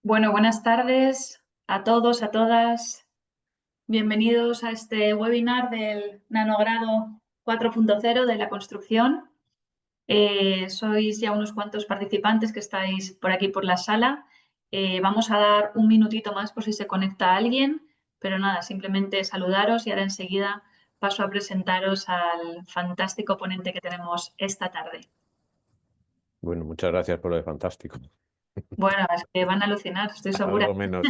Bueno, buenas tardes a todos, a todas. Bienvenidos a este webinar del Nanogrado 4.0 de la construcción. Sois ya unos cuantos participantes que estáis por aquí por la sala. Vamos a dar un minutito más por si se conecta alguien, pero nada, simplemente saludaros y ahora enseguida paso a presentaros al fantástico ponente que tenemos esta tarde. Bueno, muchas gracias por lo de fantástico. Bueno, es que van a alucinar, estoy segura. Algo menos.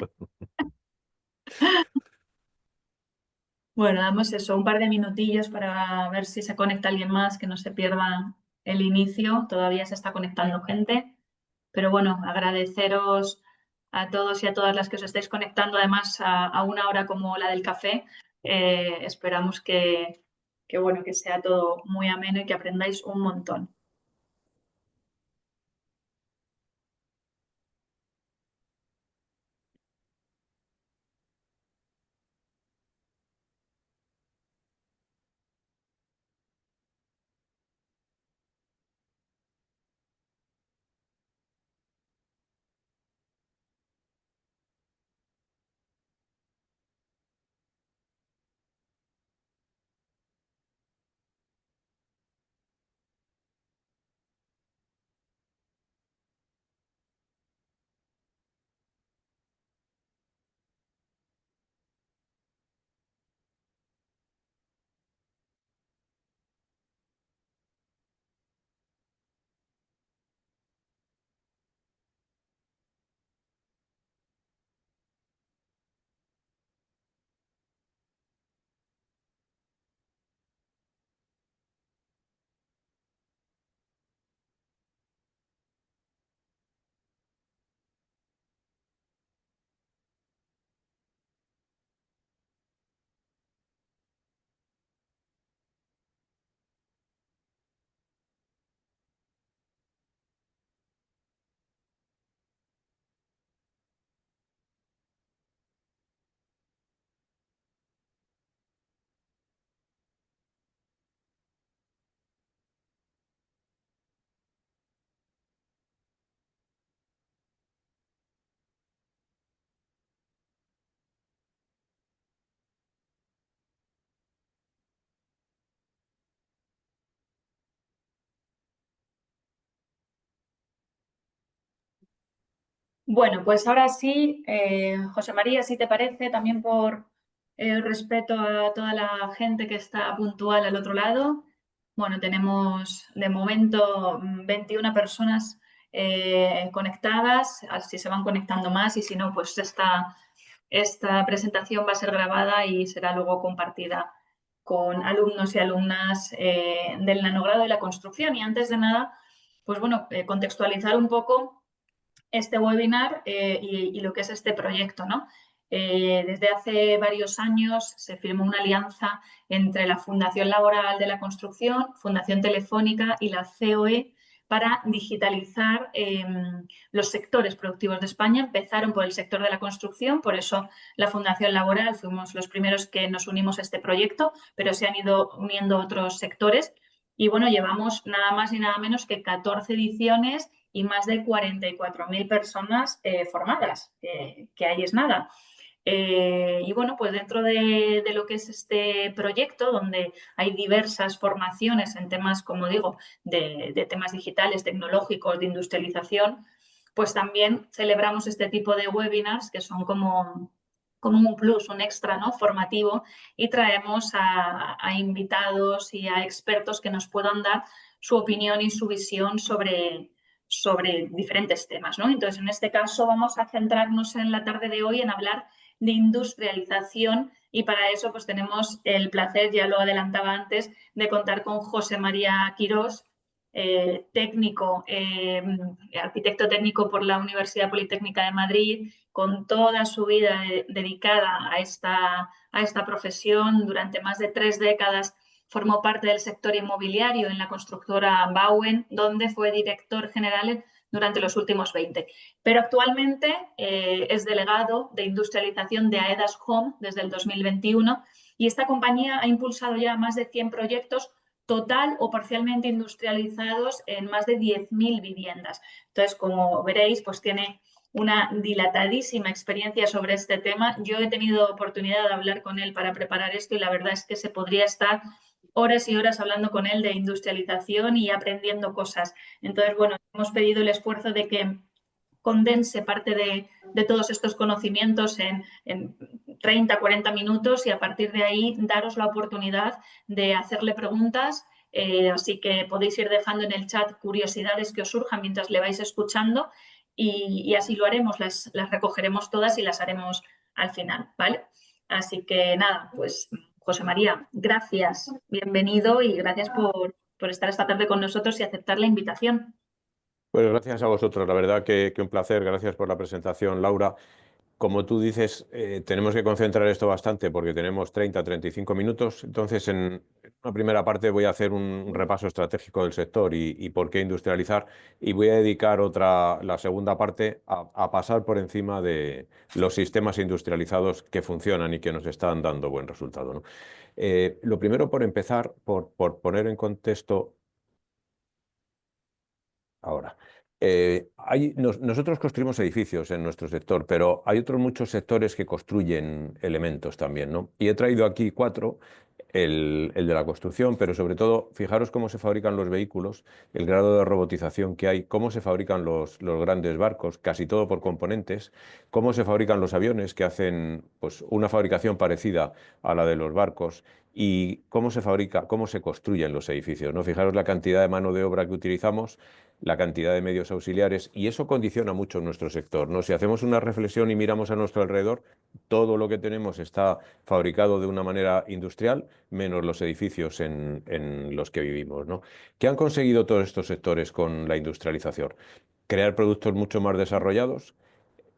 Bueno, damos eso, un par de minutillos para ver si se conecta alguien más, que no se pierda el inicio. Todavía se está conectando gente. Pero bueno, agradeceros a todos y a todas las que os estáis conectando, además a una hora como la del café. Esperamos bueno, que sea todo muy ameno y que aprendáis un montón. Bueno, pues ahora sí, José María, si te parece, también por respeto a toda la gente que está puntual al otro lado. Bueno, tenemos de momento 21 personas conectadas, así se van conectando más y si no, pues esta presentación va a ser grabada y será luego compartida con alumnos y alumnas del nanogrado de la construcción. Y antes de nada, pues bueno, contextualizar un poco este webinar y lo que es este proyecto, ¿no? Desde hace varios años se firmó una alianza entre la Fundación Laboral de la Construcción, Fundación Telefónica y la COE para digitalizar los sectores productivos de España. Empezaron por el sector de la construcción, por eso la Fundación Laboral fuimos los primeros que nos unimos a este proyecto, pero se han ido uniendo otros sectores. Y bueno, llevamos nada más y nada menos que 14 ediciones y más de 44.000 personas formadas, que ahí es nada. Y bueno, pues dentro de lo que es este proyecto, donde hay diversas formaciones en temas, como digo, de temas digitales, tecnológicos, de industrialización, pues también celebramos este tipo de webinars que son como un plus, un extra, ¿no? Formativo, y traemos a invitados y a expertos que nos puedan dar su opinión y su visión sobre diferentes temas, ¿no? Entonces, en este caso vamos a centrarnos en la tarde de hoy en hablar de industrialización y para eso pues tenemos el placer, ya lo adelantaba antes, de contar con José María Quirós, técnico, arquitecto técnico por la Universidad Politécnica de Madrid, con toda su vida dedicada a esta profesión. Durante más de 3 décadas formó parte del sector inmobiliario en la constructora Bauen, donde fue director general durante los últimos 20. Pero actualmente es delegado de industrialización de AEDAS Home desde el 2021 y esta compañía ha impulsado ya más de 100 proyectos total o parcialmente industrializados en más de 10.000 viviendas. Entonces, como veréis, pues tiene una dilatadísima experiencia sobre este tema. Yo he tenido oportunidad de hablar con él para preparar esto y la verdad es que se podría estar horas y horas hablando con él de industrialización y aprendiendo cosas. Entonces, bueno, hemos pedido el esfuerzo de que condense parte de todos estos conocimientos en 30, 40 minutos y a partir de ahí daros la oportunidad de hacerle preguntas. Así que podéis ir dejando en el chat curiosidades que os surjan mientras le vais escuchando y así lo haremos, las recogeremos todas y las haremos al final, ¿vale? Así que nada, pues José María, gracias, bienvenido y gracias por estar esta tarde con nosotros y aceptar la invitación. Pues gracias a vosotros, la verdad que un placer. Gracias por la presentación, Laura. Como tú dices, tenemos que concentrar esto bastante porque tenemos 35 minutos. Entonces, en una primera parte voy a hacer un repaso estratégico del sector y por qué industrializar. Y voy a dedicar la segunda parte a pasar por encima de los sistemas industrializados que funcionan y que nos están dando buen resultado, ¿no? Lo primero, por empezar, por poner en contexto ahora. Nosotros construimos edificios en nuestro sector, pero hay otros muchos sectores que construyen elementos también, ¿no? Y he traído aquí cuatro, el de la construcción, pero sobre todo, fijaros cómo se fabrican los vehículos, el grado de robotización que hay, cómo se fabrican los grandes barcos, casi todo por componentes, cómo se fabrican los aviones, que hacen pues, una fabricación parecida a la de los barcos, y cómo se fabrica, cómo se construyen los edificios, ¿no? Fijaros la cantidad de mano de obra que utilizamos, la cantidad de medios auxiliares, y eso condiciona mucho nuestro sector, ¿no? Si hacemos una reflexión y miramos a nuestro alrededor, todo lo que tenemos está fabricado de una manera industrial, menos los edificios en los que vivimos, ¿no? ¿Qué han conseguido todos estos sectores con la industrialización? Crear productos mucho más desarrollados,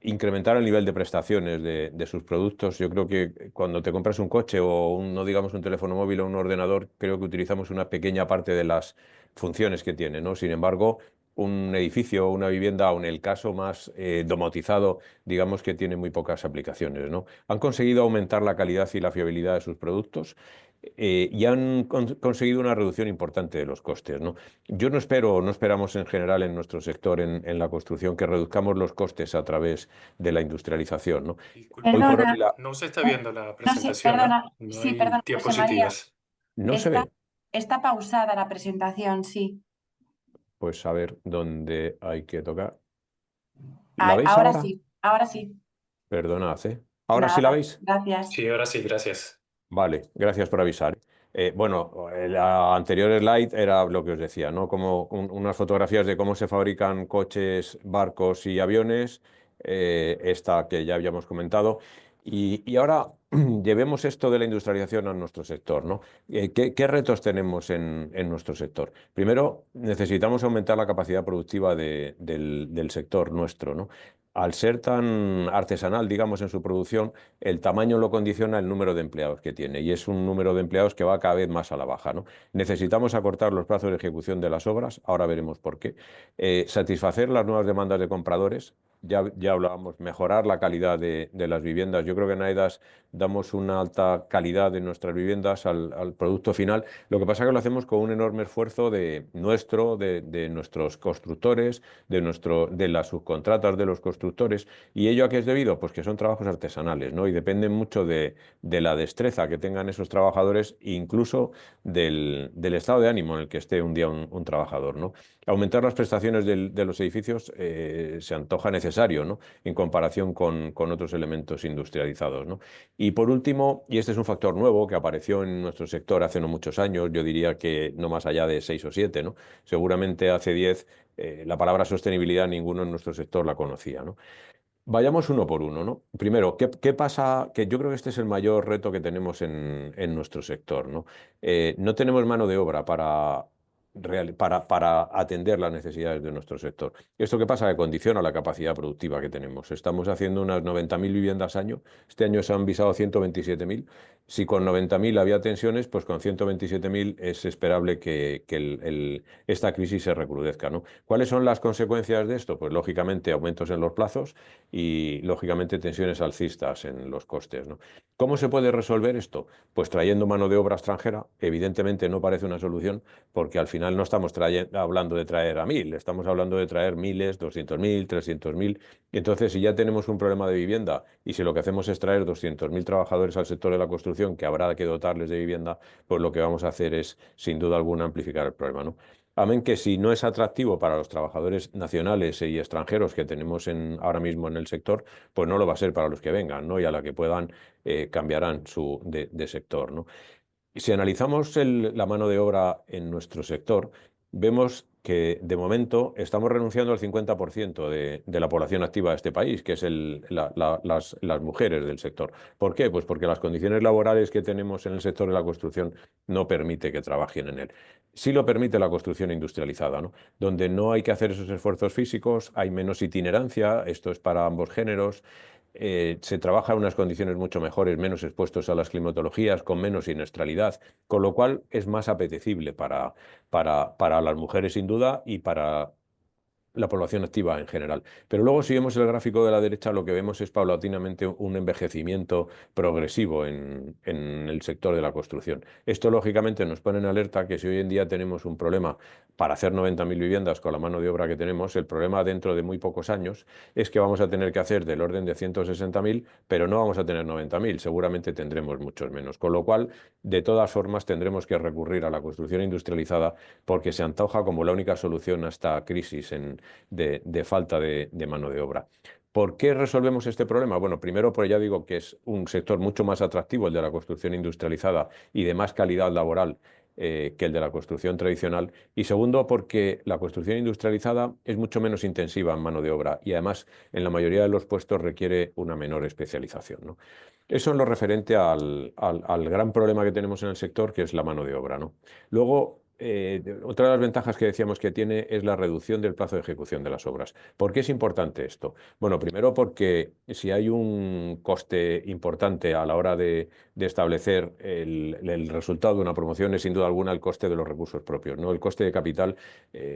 incrementar el nivel de prestaciones de sus productos. Yo creo que cuando te compras un coche o no digamos un teléfono móvil o un ordenador, creo que utilizamos una pequeña parte de las funciones que tiene, ¿no? Sin embargo, un edificio o una vivienda, aun el caso más domotizado, digamos que tiene muy pocas aplicaciones, ¿no? Han conseguido aumentar la calidad y la fiabilidad de sus productos y han conseguido una reducción importante de los costes, ¿no? Yo no esperamos en general en nuestro sector, en la construcción, que reduzcamos los costes a través de la industrialización, ¿no? Hoy Disculpa, por hoy no, no se está viendo la No, sí, presentación, ¿no? perdona, No sí, hay perdona, José María. diapositivas. no se Está, ve. está pausada la presentación, sí. Pues a ver dónde hay que tocar. ¿La veis Ahora ahora? sí, ahora sí. Perdonad, ¿eh? ¿Ahora sí la Nada, veis? gracias. Sí, ahora sí, gracias. Vale, gracias por avisar. Bueno, la anterior slide era lo que os decía, ¿no? Como unas fotografías de cómo se fabrican coches, barcos y aviones, esta que ya habíamos comentado. Y ahora llevemos esto de la industrialización a nuestro sector, ¿no? ¿Qué retos tenemos en nuestro sector? Primero, necesitamos aumentar la capacidad productiva del sector nuestro, ¿no? Al ser tan artesanal, digamos, en su producción, el tamaño lo condiciona el número de empleados que tiene y es un número de empleados que va cada vez más a la baja, ¿no? Necesitamos acortar los plazos de ejecución de las obras, ahora veremos por qué. Satisfacer las nuevas demandas de compradores. Ya hablábamos, mejorar la calidad de las viviendas. Yo creo que en AEDAS damos una alta calidad de nuestras viviendas al producto final. Lo que pasa es que lo hacemos con un enorme esfuerzo de nuestros constructores, de las subcontratas de los constructores. ¿Y ello a qué es debido? Pues que son trabajos artesanales, ¿no? Y dependen mucho de la destreza que tengan esos trabajadores, incluso del estado de ánimo en el que esté un día un trabajador, ¿no? Aumentar las prestaciones de los edificios se antoja necesario, ¿no? En comparación con otros elementos industrializados, ¿no? Y por último, y este es un factor nuevo que apareció en nuestro sector hace no muchos años, yo diría que no más allá de 6 o 7, ¿no? Seguramente hace 10 la palabra sostenibilidad ninguno en nuestro sector la conocía, ¿no? Vayamos uno por uno, ¿no? Primero, ¿qué pasa? Que yo creo que este es el mayor reto que tenemos en nuestro sector, ¿no? No tenemos mano de obra para atender las necesidades de nuestro sector. ¿Esto qué pasa? Que condiciona la capacidad productiva que tenemos. Estamos haciendo unas 90.000 viviendas año. Este año se han visado 127.000. Si con 90.000 había tensiones, pues con 127.000 es esperable que esta crisis se recrudezca, ¿no? ¿Cuáles son las consecuencias de esto? Pues lógicamente aumentos en los plazos y lógicamente tensiones alcistas en los costes, ¿no? ¿Cómo se puede resolver esto? Pues trayendo mano de obra extranjera. Evidentemente no parece una solución porque al final no estamos hablando de traer a 1000, estamos hablando de traer miles, 200.000, 300.000. Entonces, si ya tenemos un problema de vivienda y si lo que hacemos es traer 200.000 trabajadores al sector de la construcción que habrá que dotarles de vivienda, pues lo que vamos a hacer es, sin duda alguna, amplificar el problema, ¿no? Amén que si no es atractivo para los trabajadores nacionales y extranjeros que tenemos ahora mismo en el sector, pues no lo va a ser para los que vengan, ¿no? Y a la que puedan cambiarán de sector, ¿no? Si analizamos la mano de obra en nuestro sector, vemos que de momento estamos renunciando al 50% de la población activa de este país, que es las mujeres del sector. ¿Por qué? Pues porque las condiciones laborales que tenemos en el sector de la construcción no permite que trabajen en él. Sí lo permite la construcción industrializada, ¿no? Donde no hay que hacer esos esfuerzos físicos, hay menos itinerancia, esto es para ambos géneros. Se trabaja en unas condiciones mucho mejores, menos expuestos a las climatologías, con menos siniestralidad, con lo cual es más apetecible para las mujeres sin duda y para la población activa en general. Pero luego, si vemos el gráfico de la derecha, lo que vemos es paulatinamente un envejecimiento progresivo en el sector de la construcción. Esto, lógicamente, nos pone en alerta que si hoy en día tenemos un problema para hacer 90.000 viviendas con la mano de obra que tenemos, el problema dentro de muy pocos años es que vamos a tener que hacer del orden de 160.000, pero no vamos a tener 90.000, seguramente tendremos muchos menos. Con lo cual, de todas formas, tendremos que recurrir a la construcción industrializada porque se antoja como la única solución a esta crisis de falta de mano de obra. ¿Por qué resolvemos este problema? Bueno, primero, pues ya digo que es un sector mucho más atractivo el de la construcción industrializada y de más calidad laboral que el de la construcción tradicional. Y segundo, porque la construcción industrializada es mucho menos intensiva en mano de obra y además en la mayoría de los puestos requiere una menor especialización, ¿no? Eso es lo referente al gran problema que tenemos en el sector, que es la mano de obra, ¿no? Luego, otra de las ventajas que decíamos que tiene es la reducción del plazo de ejecución de las obras. ¿Por qué es importante esto? Bueno, primero porque si hay un coste importante a la hora de establecer el resultado de una promoción es sin duda alguna el coste de los recursos propios, ¿no? El coste de capital,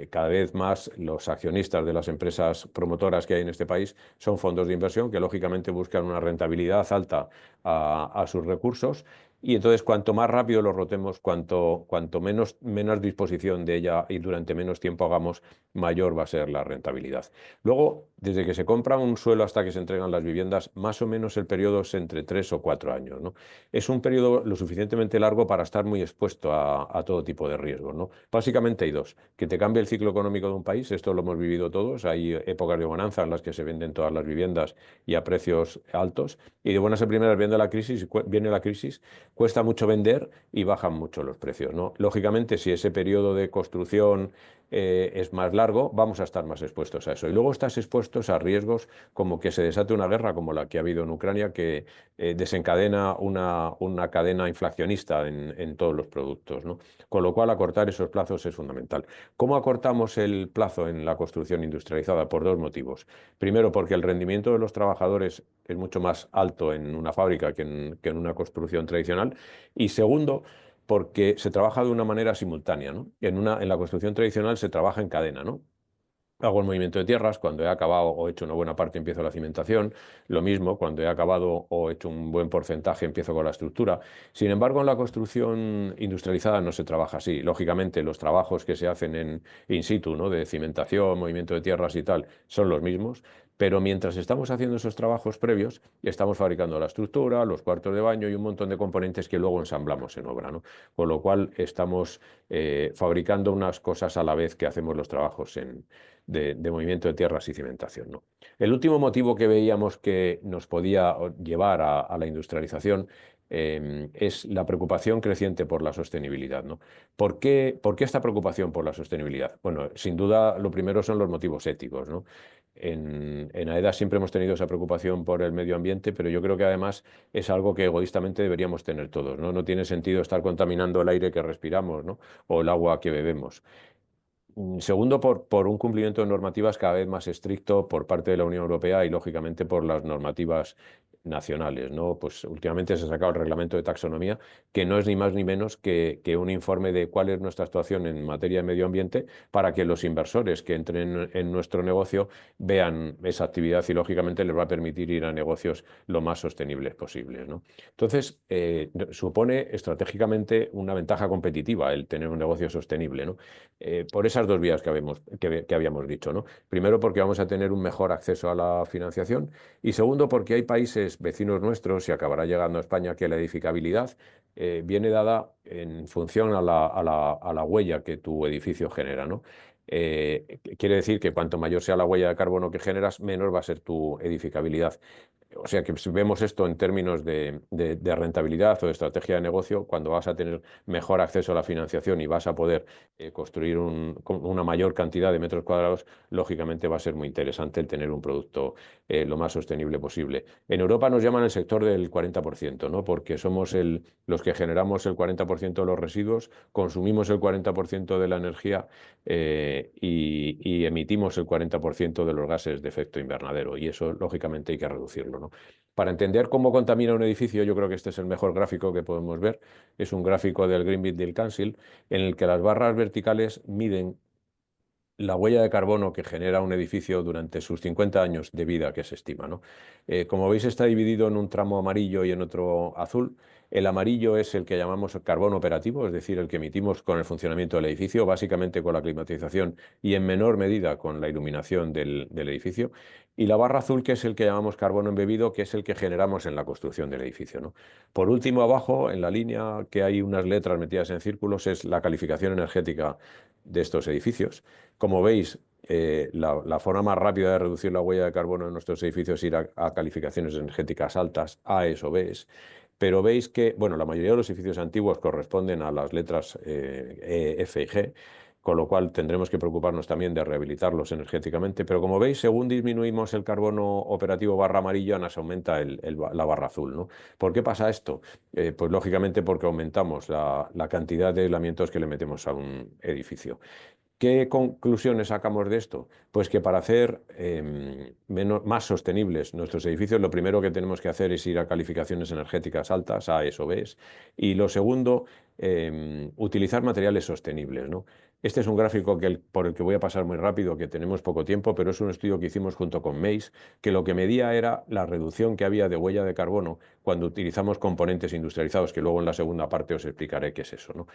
cada vez más los accionistas de las empresas promotoras que hay en este país son fondos de inversión que lógicamente buscan una rentabilidad alta a sus recursos. Y entonces, cuanto más rápido lo rotemos, cuanto menos disposición de ella y durante menos tiempo hagamos, mayor va a ser la rentabilidad. Luego, desde que se compra un suelo hasta que se entregan las viviendas, más o menos el periodo es entre 3 o 4 años, ¿no? Es un periodo lo suficientemente largo para estar muy expuesto a todo tipo de riesgos, ¿no? Básicamente hay dos: que te cambie el ciclo económico de un país, esto lo hemos vivido todos, hay épocas de bonanza en las que se venden todas las viviendas y a precios altos, y de buenas a primeras viene la crisis, cuesta mucho vender y bajan mucho los precios, ¿no? Lógicamente, si ese periodo de construcción es más largo, vamos a estar más expuestos a eso. Y luego estás expuestos a riesgos como que se desate una guerra como la que ha habido en Ucrania, que desencadena una cadena inflacionista en todos los productos, ¿no? Con lo cual, acortar esos plazos es fundamental. ¿Cómo acortamos el plazo en la construcción industrializada? Por dos motivos. Primero, porque el rendimiento de los trabajadores es mucho más alto en una fábrica que en una construcción tradicional. Y segundo, porque se trabaja de una manera simultánea, ¿no? En la construcción tradicional se trabaja en cadena, ¿no? Hago el movimiento de tierras, cuando he acabado o he hecho una buena parte empiezo la cimentación, lo mismo, cuando he acabado o he hecho un buen porcentaje empiezo con la estructura. Sin embargo, en la construcción industrializada no se trabaja así. Lógicamente, los trabajos que se hacen in situ, ¿no? De cimentación, movimiento de tierras y tal, son los mismos, pero mientras estamos haciendo esos trabajos previos, estamos fabricando la estructura, los cuartos de baño y un montón de componentes que luego ensamblamos en obra, ¿no? Con lo cual estamos fabricando unas cosas a la vez que hacemos los trabajos de movimiento de tierras y cimentación, ¿no? El último motivo que veíamos que nos podía llevar a la industrialización es la preocupación creciente por la sostenibilidad, ¿no? ¿Por qué esta preocupación por la sostenibilidad? Bueno, sin duda lo primero son los motivos éticos, ¿no? En AEDAS siempre hemos tenido esa preocupación por el medio ambiente, pero yo creo que además es algo que egoístamente deberíamos tener todos, ¿no? No tiene sentido estar contaminando el aire que respiramos, ¿no? O el agua que bebemos. Segundo, por un cumplimiento de normativas cada vez más estricto por parte de la Unión Europea y, lógicamente, por las normativas nacionales, ¿no? Pues últimamente se ha sacado el reglamento de taxonomía, que no es ni más ni menos que un informe de cuál es nuestra actuación en materia de medio ambiente para que los inversores que entren en nuestro negocio vean esa actividad y lógicamente les va a permitir ir a negocios lo más sostenibles posibles, ¿no? Entonces, supone estratégicamente una ventaja competitiva el tener un negocio sostenible, ¿no? Por esas dos vías que habíamos dicho, ¿no? Primero, porque vamos a tener un mejor acceso a la financiación y segundo, porque hay países vecinos nuestros, y acabará llegando a España, que la edificabilidad viene dada en función a la huella que tu edificio genera, ¿no? Quiere decir que cuanto mayor sea la huella de carbono que generas, menor va a ser tu edificabilidad. O sea que si vemos esto en términos de rentabilidad o de estrategia de negocio, cuando vas a tener mejor acceso a la financiación y vas a poder construir una mayor cantidad de metros cuadrados, lógicamente va a ser muy interesante el tener un producto lo más sostenible posible. En Europa nos llaman el sector del 40%, ¿no? Porque somos los que generamos el 40% de los residuos, consumimos el 40% de la energía y emitimos el 40% de los gases de efecto invernadero, y eso lógicamente hay que reducirlo, ¿no? Para entender cómo contamina un edificio, yo creo que este es el mejor gráfico que podemos ver. Es un gráfico del Green Building Council en el que las barras verticales miden la huella de carbono que genera un edificio durante sus 50 años de vida que se estima, ¿no? Como veis, está dividido en un tramo amarillo y en otro azul. El amarillo es el que llamamos carbono operativo, es decir, el que emitimos con el funcionamiento del edificio, básicamente con la climatización y en menor medida con la iluminación del edificio. Y la barra azul, que es el que llamamos carbono embebido, que es el que generamos en la construcción del edificio, ¿no? Por último, abajo, en la línea que hay unas letras metidas en círculos, es la calificación energética de estos edificios. Como veis, la forma más rápida de reducir la huella de carbono en nuestros edificios es ir a calificaciones energéticas altas, Aes o Bs, pero veis que, bueno, la mayoría de los edificios antiguos corresponden a las letras E, F y G, con lo cual tendremos que preocuparnos también de rehabilitarlos energéticamente, pero como veis, según disminuimos el carbono operativo barra amarilla, nos aumenta la barra azul, ¿no? ¿Por qué pasa esto? Pues lógicamente porque aumentamos la cantidad de aislamientos que le metemos a un edificio. ¿Qué conclusiones sacamos de esto? Pues que para hacer más sostenibles nuestros edificios, lo primero que tenemos que hacer es ir a calificaciones energéticas altas, Aes o Bs, y lo segundo, utilizar materiales sostenibles, ¿no? Este es un gráfico por el que voy a pasar muy rápido, que tenemos poco tiempo, pero es un estudio que hicimos junto con MEIS, que lo que medía era la reducción que había de huella de carbono cuando utilizamos componentes industrializados, que luego en la segunda parte os explicaré qué es eso, ¿no?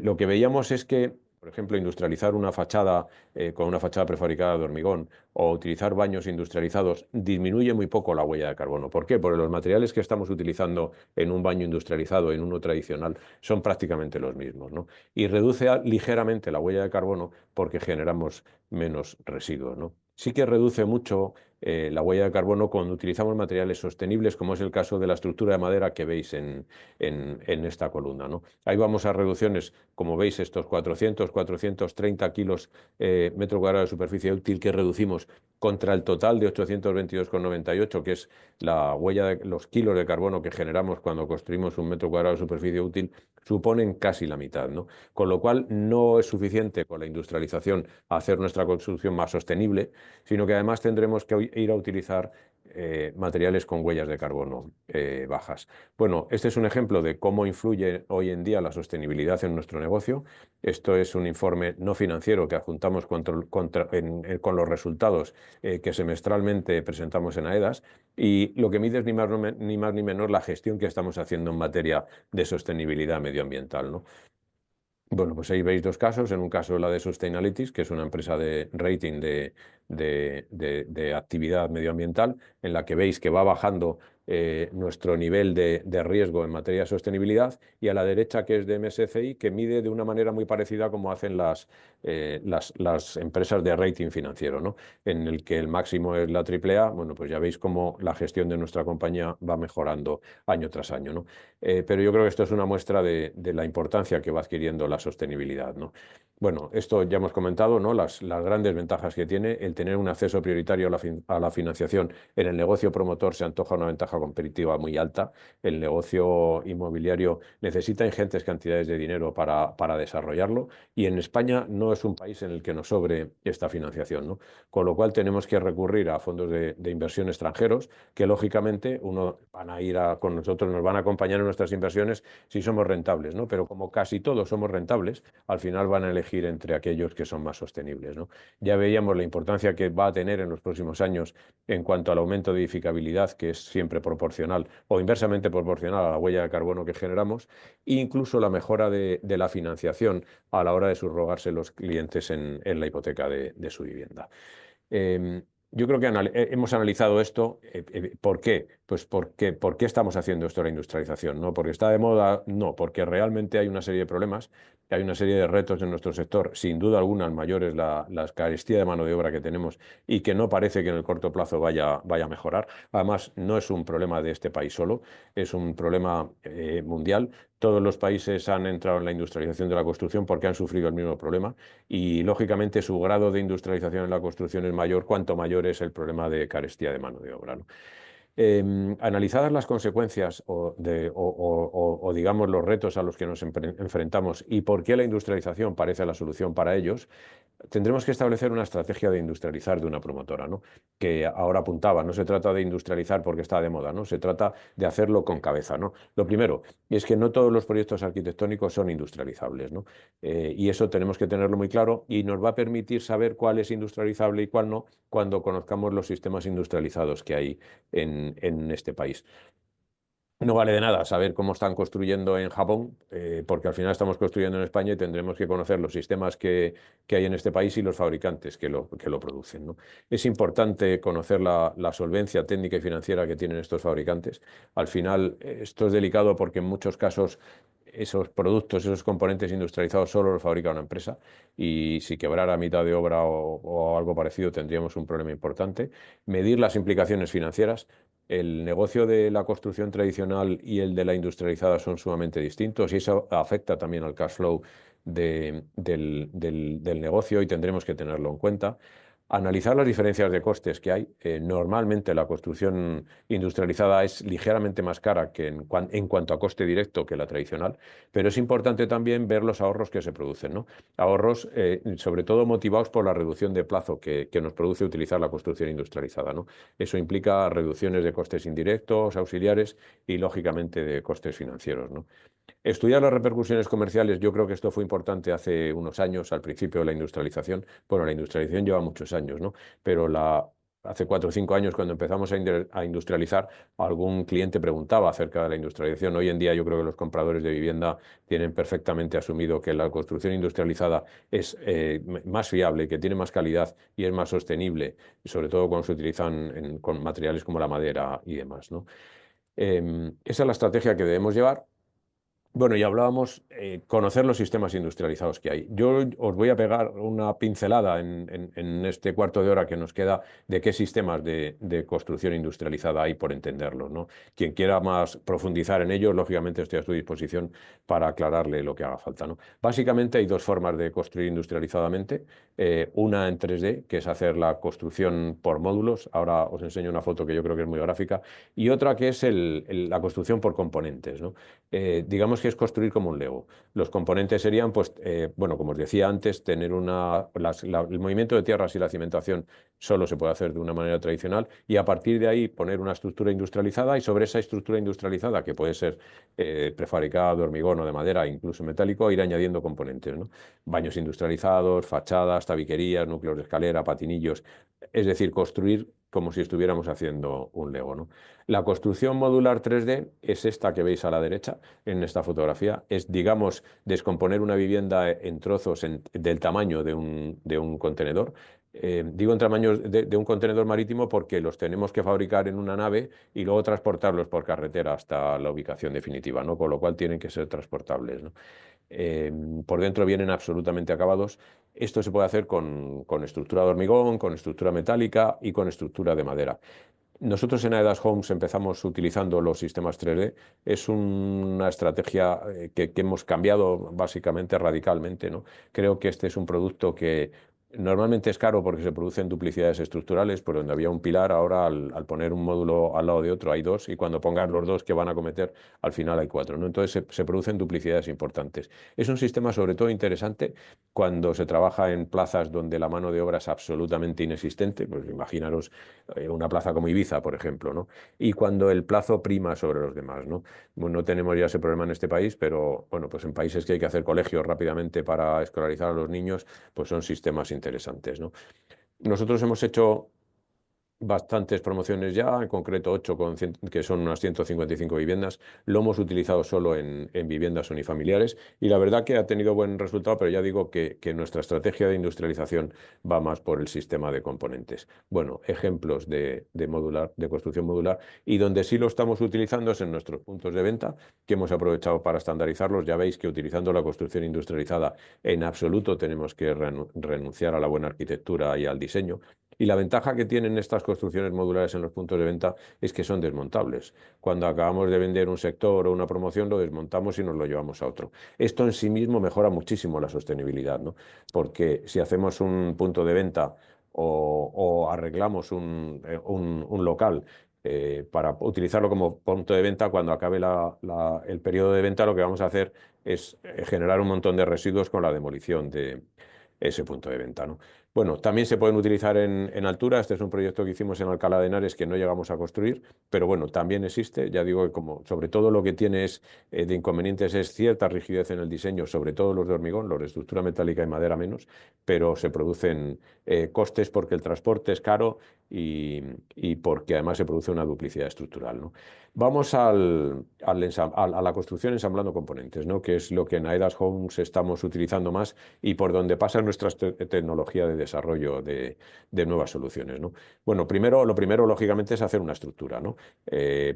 Lo que veíamos es que, por ejemplo, industrializar una fachada con una fachada prefabricada de hormigón o utilizar baños industrializados disminuye muy poco la huella de carbono. ¿Por qué? Porque los materiales que estamos utilizando en un baño industrializado, en uno tradicional, son prácticamente los mismos, ¿no? Y reduce ligeramente la huella de carbono porque generamos menos residuos, ¿no? Sí que reduce mucho la huella de carbono cuando utilizamos materiales sostenibles, como es el caso de la estructura de madera que veis en esta columna, ¿no? Ahí vamos a reducciones, como veis, estos 430 kilos metro cuadrado de superficie útil que reducimos contra el total de 822,98, que es la huella de los kilos de carbono que generamos cuando construimos un metro cuadrado de superficie útil, suponen casi la mitad, ¿no? Con lo cual no es suficiente con la industrialización hacer nuestra construcción más sostenible, sino que además tendremos que ir a utilizar materiales con huellas de carbono bajas. Bueno, este es un ejemplo de cómo influye hoy en día la sostenibilidad en nuestro negocio. Esto es un informe no financiero que adjuntamos con los resultados que semestralmente presentamos en AEDAS, y lo que mide es ni más ni menos la gestión que estamos haciendo en materia de sostenibilidad medioambiental, ¿no? Bueno, pues ahí veis dos casos. En un caso la de Sustainalytics, que es una empresa de rating de actividad medioambiental, en la que veis que va bajando nuestro nivel de riesgo en materia de sostenibilidad, y a la derecha, que es de MSCI, que mide de una manera muy parecida como hacen las empresas de rating financiero, ¿no? En el que el máximo es la AAA. Bueno, pues ya veis cómo la gestión de nuestra compañía va mejorando año tras año, ¿no? Pero yo creo que esto es una muestra de la importancia que va adquiriendo la sostenibilidad, ¿no? Bueno, esto ya hemos comentado, ¿no? Las grandes ventajas que tiene el tener un acceso prioritario a la financiación en el negocio promotor se antoja una ventaja competitiva muy alta. El negocio inmobiliario necesita ingentes cantidades de dinero para desarrollarlo, y en España no es un país en el que nos sobre esta financiación, ¿no? Con lo cual tenemos que recurrir a fondos de inversión extranjeros que lógicamente van a ir con nosotros, nos van a acompañar en nuestras inversiones si somos rentables, ¿no? Pero como casi todos somos rentables, al final van a elegir entre aquellos que son más sostenibles, ¿no? Ya veíamos la importancia que va a tener en los próximos años en cuanto al aumento de edificabilidad, que es siempre proporcional o inversamente proporcional a la huella de carbono que generamos, e incluso la mejora de la financiación a la hora de subrogarse los clientes en la hipoteca de su vivienda. Yo creo que hemos analizado esto. ¿Por qué? Pues ¿por qué estamos haciendo esto de la industrialización? ¿No? ¿Porque está de moda? No, porque realmente hay una serie de problemas, hay una serie de retos en nuestro sector. Sin duda alguna, el mayor es la carestía de mano de obra que tenemos y que no parece que en el corto plazo vaya a mejorar. Además, no es un problema de este país solo, es un problema mundial. Todos los países han entrado en la industrialización de la construcción porque han sufrido el mismo problema, y lógicamente su grado de industrialización en la construcción es mayor cuanto mayor es el problema de carestía de mano de obra, ¿no? Analizadas las consecuencias o digamos los retos a los que nos enfrentamos y por qué la industrialización parece la solución para ellos, tendremos que establecer una estrategia de industrializar de una promotora, ¿no? Que ahora apuntaba, no se trata de industrializar porque está de moda, ¿no? Se trata de hacerlo con cabeza, ¿no? Lo primero es que no todos los proyectos arquitectónicos son industrializables, ¿no? Y eso tenemos que tenerlo muy claro, y nos va a permitir saber cuál es industrializable y cuál no cuando conozcamos los sistemas industrializados que hay en este país. No vale de nada saber cómo están construyendo en Japón, porque al final estamos construyendo en España y tendremos que conocer los sistemas que hay en este país y los fabricantes que lo producen, ¿no? Es importante conocer la solvencia técnica y financiera que tienen estos fabricantes. Al final, esto es delicado porque en muchos casos esos productos, esos componentes industrializados solo los fabrica una empresa, y si quebrara a mitad de obra o algo parecido tendríamos un problema importante. Medir las implicaciones financieras. El negocio de la construcción tradicional y el de la industrializada son sumamente distintos, y eso afecta también al cash flow del negocio, y tendremos que tenerlo en cuenta. Analizar las diferencias de costes que hay. Normalmente la construcción industrializada es ligeramente más cara en cuanto a coste directo que la tradicional, pero es importante también ver los ahorros que se producen, ¿no? Ahorros sobre todo motivados por la reducción de plazo que nos produce utilizar la construcción industrializada, ¿no? Eso implica reducciones de costes indirectos, auxiliares y lógicamente de costes financieros, ¿no? Estudiar las repercusiones comerciales. Yo creo que esto fue importante hace unos años, al principio de la industrialización. Bueno, la industrialización lleva muchos años, ¿no? Pero hace 4 o 5 años, cuando empezamos a industrializar, algún cliente preguntaba acerca de la industrialización. Hoy en día yo creo que los compradores de vivienda tienen perfectamente asumido que la construcción industrializada es más fiable, que tiene más calidad y es más sostenible, sobre todo cuando se utilizan con materiales como la madera y demás, ¿no? Esa es la estrategia que debemos llevar. Bueno, y hablábamos conocer los sistemas industrializados que hay. Yo os voy a pegar una pincelada en este cuarto de hora que nos queda de qué sistemas de construcción industrializada hay, por entenderlos, ¿no? Quien quiera más profundizar en ellos, lógicamente estoy a su disposición para aclararle lo que haga falta, ¿no? Básicamente hay dos formas de construir industrializadamente. Una en 3D, que es hacer la construcción por módulos. Ahora os enseño una foto que yo creo que es muy gráfica. Y otra que es la construcción por componentes, ¿no? Digamos que es construir como un Lego. Los componentes serían, pues, bueno, como os decía antes, tener el movimiento de tierras y la cimentación solo se puede hacer de una manera tradicional, y a partir de ahí poner una estructura industrializada, y sobre esa estructura industrializada, que puede ser prefabricada de hormigón o de madera, incluso metálico, ir añadiendo componentes, ¿no? Baños industrializados, fachadas, tabiquerías, núcleos de escalera, patinillos. Es decir, construir como si estuviéramos haciendo un Lego, ¿no? La construcción modular 3D es esta que veis a la derecha en esta fotografía. Es, digamos, descomponer una vivienda en trozos del tamaño de un contenedor. Digo en tamaño de un contenedor marítimo porque los tenemos que fabricar en una nave y luego transportarlos por carretera hasta la ubicación definitiva, ¿no? Con lo cual tienen que ser transportables, ¿no? Por dentro vienen absolutamente acabados. Esto se puede hacer con estructura de hormigón, con estructura metálica y con estructura de madera. Nosotros en Aedas Homes empezamos utilizando los sistemas 3D. Es una estrategia que hemos cambiado básicamente radicalmente, ¿no? Creo que este es un producto que Normalmente es caro porque se producen duplicidades estructurales, por donde había un pilar, ahora al poner un módulo al lado de otro hay dos, y cuando pongas los dos que van a cometer, al final hay cuatro, ¿no? Entonces se producen duplicidades importantes. Es un sistema sobre todo interesante cuando se trabaja en plazas donde la mano de obra es absolutamente inexistente, pues imaginaros una plaza como Ibiza, por ejemplo, ¿no? Y cuando el plazo prima sobre los demás, ¿no? Bueno, no tenemos ya ese problema en este país, pero bueno, pues en países que hay que hacer colegios rápidamente para escolarizar a los niños, pues son sistemas interesantes, ¿no? Nosotros hemos hecho bastantes promociones ya, en concreto 8, que son unas 155 viviendas. Lo hemos utilizado solo en viviendas unifamiliares y la verdad que ha tenido buen resultado, pero ya digo que nuestra estrategia de industrialización va más por el sistema de componentes. Bueno, ejemplos de construcción modular, y donde sí lo estamos utilizando es en nuestros puntos de venta, que hemos aprovechado para estandarizarlos. Ya veis que utilizando la construcción industrializada en absoluto tenemos que renunciar a la buena arquitectura y al diseño. Y la ventaja que tienen estas construcciones modulares en los puntos de venta es que son desmontables. Cuando acabamos de vender un sector o una promoción, lo desmontamos y nos lo llevamos a otro. Esto en sí mismo mejora muchísimo la sostenibilidad, ¿no? Porque si hacemos un punto de venta o arreglamos un local para utilizarlo como punto de venta, cuando acabe el periodo de venta, lo que vamos a hacer es generar un montón de residuos con la demolición de ese punto de venta, ¿no? Bueno, también se pueden utilizar en altura. Este es un proyecto que hicimos en Alcalá de Henares que no llegamos a construir, pero bueno, también existe. Ya digo que como sobre todo lo que tiene de inconvenientes es cierta rigidez en el diseño, sobre todo los de hormigón, los de estructura metálica y madera menos, pero se producen costes porque el transporte es caro y porque además se produce una duplicidad estructural, ¿no? Vamos a la construcción ensamblando componentes, ¿no? Que es lo que en Aedas Homes estamos utilizando más y por donde pasa nuestra tecnología de desarrollo de nuevas soluciones, ¿no? Bueno, lo primero, lógicamente, es hacer una estructura, ¿no?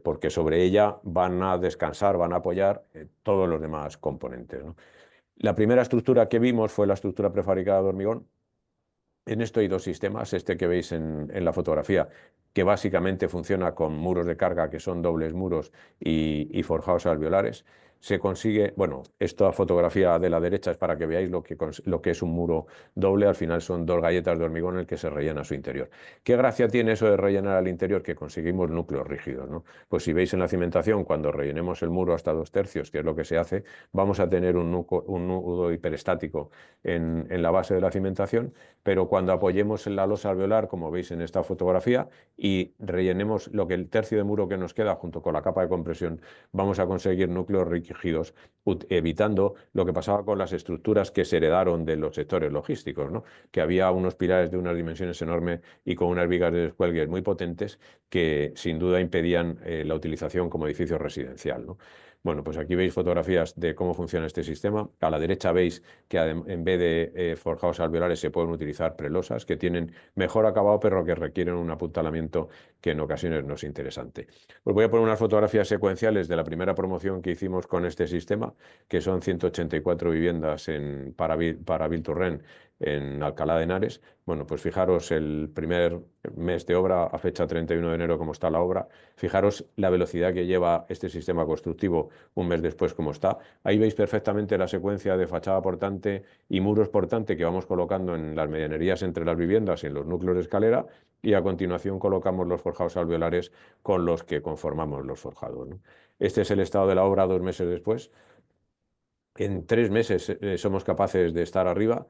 Porque sobre ella van a descansar, van a apoyar todos los demás componentes, ¿no? La primera estructura que vimos fue la estructura prefabricada de hormigón. En esto hay dos sistemas, este que veis en la fotografía, que básicamente funciona con muros de carga, que son dobles muros y forjados alveolares. Se consigue, bueno, esta fotografía de la derecha es para que veáis lo que es un muro doble. Al final son dos galletas de hormigón en el que se rellena su interior. ¿Qué gracia tiene eso de rellenar al interior? Que conseguimos núcleos rígidos, ¿no? Pues si veis en la cimentación, cuando rellenemos el muro hasta 2/3, que es lo que se hace, vamos a tener un nudo hiperestático en la base de la cimentación, pero cuando apoyemos en la losa alveolar, como veis en esta fotografía, y rellenemos el tercio de muro que nos queda junto con la capa de compresión, vamos a conseguir núcleos rígidos, evitando lo que pasaba con las estructuras que se heredaron de los sectores logísticos, ¿no? Que había unos pilares de unas dimensiones enormes y con unas vigas de descuelgue muy potentes que sin duda impedían la utilización como edificio residencial, ¿no? Bueno, pues aquí veis fotografías de cómo funciona este sistema. A la derecha veis que en vez de forjados alveolares se pueden utilizar prelosas que tienen mejor acabado, pero que requieren un apuntalamiento que en ocasiones no es interesante. Os voy a poner unas fotografías secuenciales de la primera promoción que hicimos con este sistema, que son 184 viviendas para Build to Rent en Alcalá de Henares. Bueno, pues fijaros el primer mes de obra a fecha 31 de enero cómo está la obra. Fijaros la velocidad que lleva este sistema constructivo un mes después cómo está. Ahí veis perfectamente la secuencia de fachada portante y muros portante que vamos colocando en las medianerías entre las viviendas y en los núcleos de escalera, y a continuación colocamos los forjados alveolares con los que conformamos los forjados, ¿no? Este es el estado de la obra 2 meses después. En 3 meses somos capaces de estar arriba.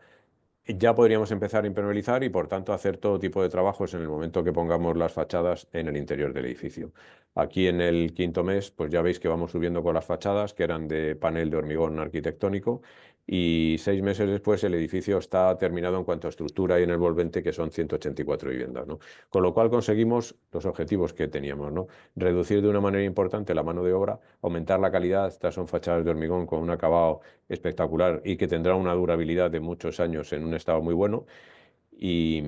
Ya podríamos empezar a impermeabilizar y, por tanto, hacer todo tipo de trabajos en el momento que pongamos las fachadas en el interior del edificio. Aquí en el quinto mes, pues ya veis que vamos subiendo con las fachadas, que eran de panel de hormigón arquitectónico, y 6 meses después el edificio está terminado en cuanto a estructura y en el envolvente, que son 184 viviendas, ¿no? Con lo cual conseguimos los objetivos que teníamos, ¿no? Reducir de una manera importante la mano de obra, aumentar la calidad. Estas son fachadas de hormigón con un acabado espectacular y que tendrá una durabilidad de muchos años en un estado muy bueno, y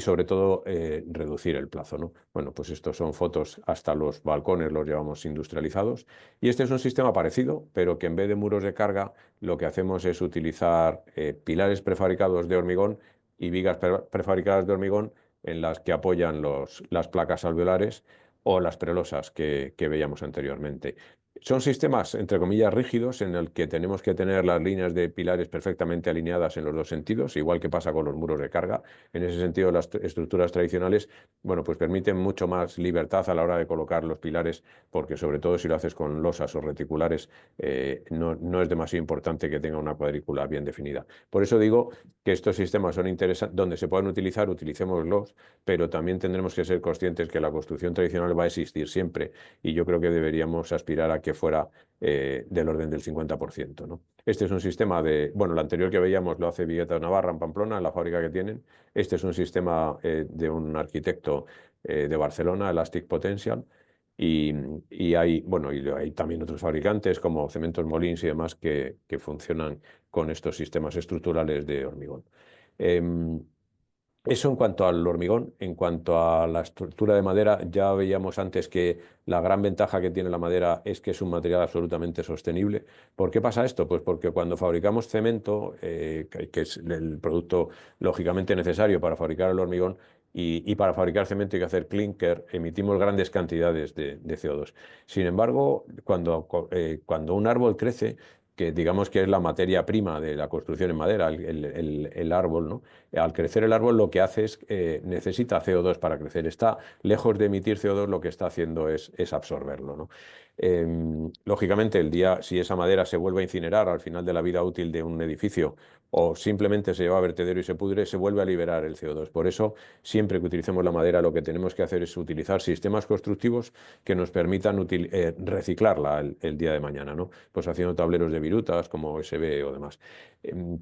sobre todo reducir el plazo, ¿no? Bueno, pues estos son fotos, hasta los balcones los llevamos industrializados, y este es un sistema parecido, pero que en vez de muros de carga lo que hacemos es utilizar pilares prefabricados de hormigón y vigas prefabricadas de hormigón en las que apoyan las placas alveolares o las prelosas que veíamos anteriormente. Son sistemas, entre comillas, rígidos en el que tenemos que tener las líneas de pilares perfectamente alineadas en los dos sentidos, igual que pasa con los muros de carga. En ese sentido, las estructuras tradicionales, bueno, pues permiten mucho más libertad a la hora de colocar los pilares, porque sobre todo si lo haces con losas o reticulares, no es demasiado importante que tenga una cuadrícula bien definida. Por eso digo que estos sistemas son interesantes, donde se puedan utilizar, utilicémoslos, pero también tendremos que ser conscientes que la construcción tradicional va a existir siempre, y yo creo que deberíamos aspirar a que fuera del orden del 50%, ¿no? Este es un sistema de, bueno, el anterior que veíamos lo hace Vigueta Navarra en Pamplona, en la fábrica que tienen. Este es un sistema de un arquitecto de Barcelona, Elastic Potential, y, y hay, bueno, y hay también otros fabricantes como Cementos Molins y demás que funcionan con estos sistemas estructurales de hormigón. Eso en cuanto al hormigón. En cuanto a la estructura de madera, ya veíamos antes que la gran ventaja que tiene la madera es que es un material absolutamente sostenible. ¿Por qué pasa esto? Pues porque cuando fabricamos cemento, que es el producto lógicamente necesario para fabricar el hormigón, y para fabricar cemento hay que hacer clinker, emitimos grandes cantidades de CO2. Sin embargo, cuando un árbol crece, que digamos que es la materia prima de la construcción en madera, el árbol, ¿no? Al crecer el árbol lo que hace es necesita CO2 para crecer. Está lejos de emitir CO2, lo que está haciendo es absorberlo, ¿no? Lógicamente, si esa madera se vuelve a incinerar al final de la vida útil de un edificio, o simplemente se lleva a vertedero y se pudre, se vuelve a liberar el CO2. Por eso, siempre que utilicemos la madera, lo que tenemos que hacer es utilizar sistemas constructivos que nos permitan reciclarla el día de mañana, ¿no? Pues haciendo tableros de virutas como USB o demás.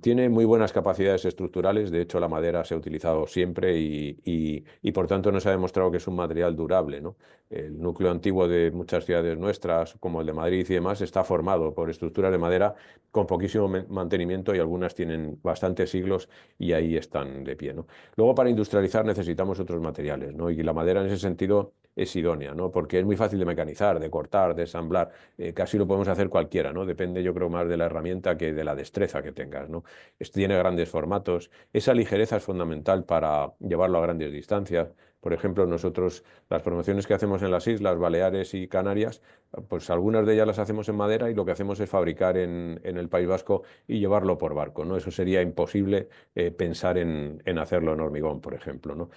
Tiene muy buenas capacidades estructurales. De hecho, la madera se ha utilizado siempre y por tanto nos ha demostrado que es un material durable, ¿no? El núcleo antiguo de muchas ciudades nuestras, como el de Madrid y demás, está formado por estructuras de madera con poquísimo mantenimiento, y algunas tienen bastantes siglos y ahí están de pie, ¿no? Luego, para industrializar necesitamos otros materiales, ¿no? Y la madera en ese sentido es idónea, ¿no? Porque es muy fácil de mecanizar, de cortar, de ensamblar. Casi lo podemos hacer cualquiera, ¿no? Depende, yo creo, más de la herramienta que de la destreza que tengas, ¿no? Tiene grandes formatos. Esa ligereza es fundamental para llevarlo a grandes distancias. Por ejemplo, nosotros, las promociones que hacemos en las Islas Baleares y Canarias, pues algunas de ellas las hacemos en madera, y lo que hacemos es fabricar en el País Vasco y llevarlo por barco, ¿no? Eso sería imposible pensar en hacerlo en hormigón, por ejemplo, ¿no?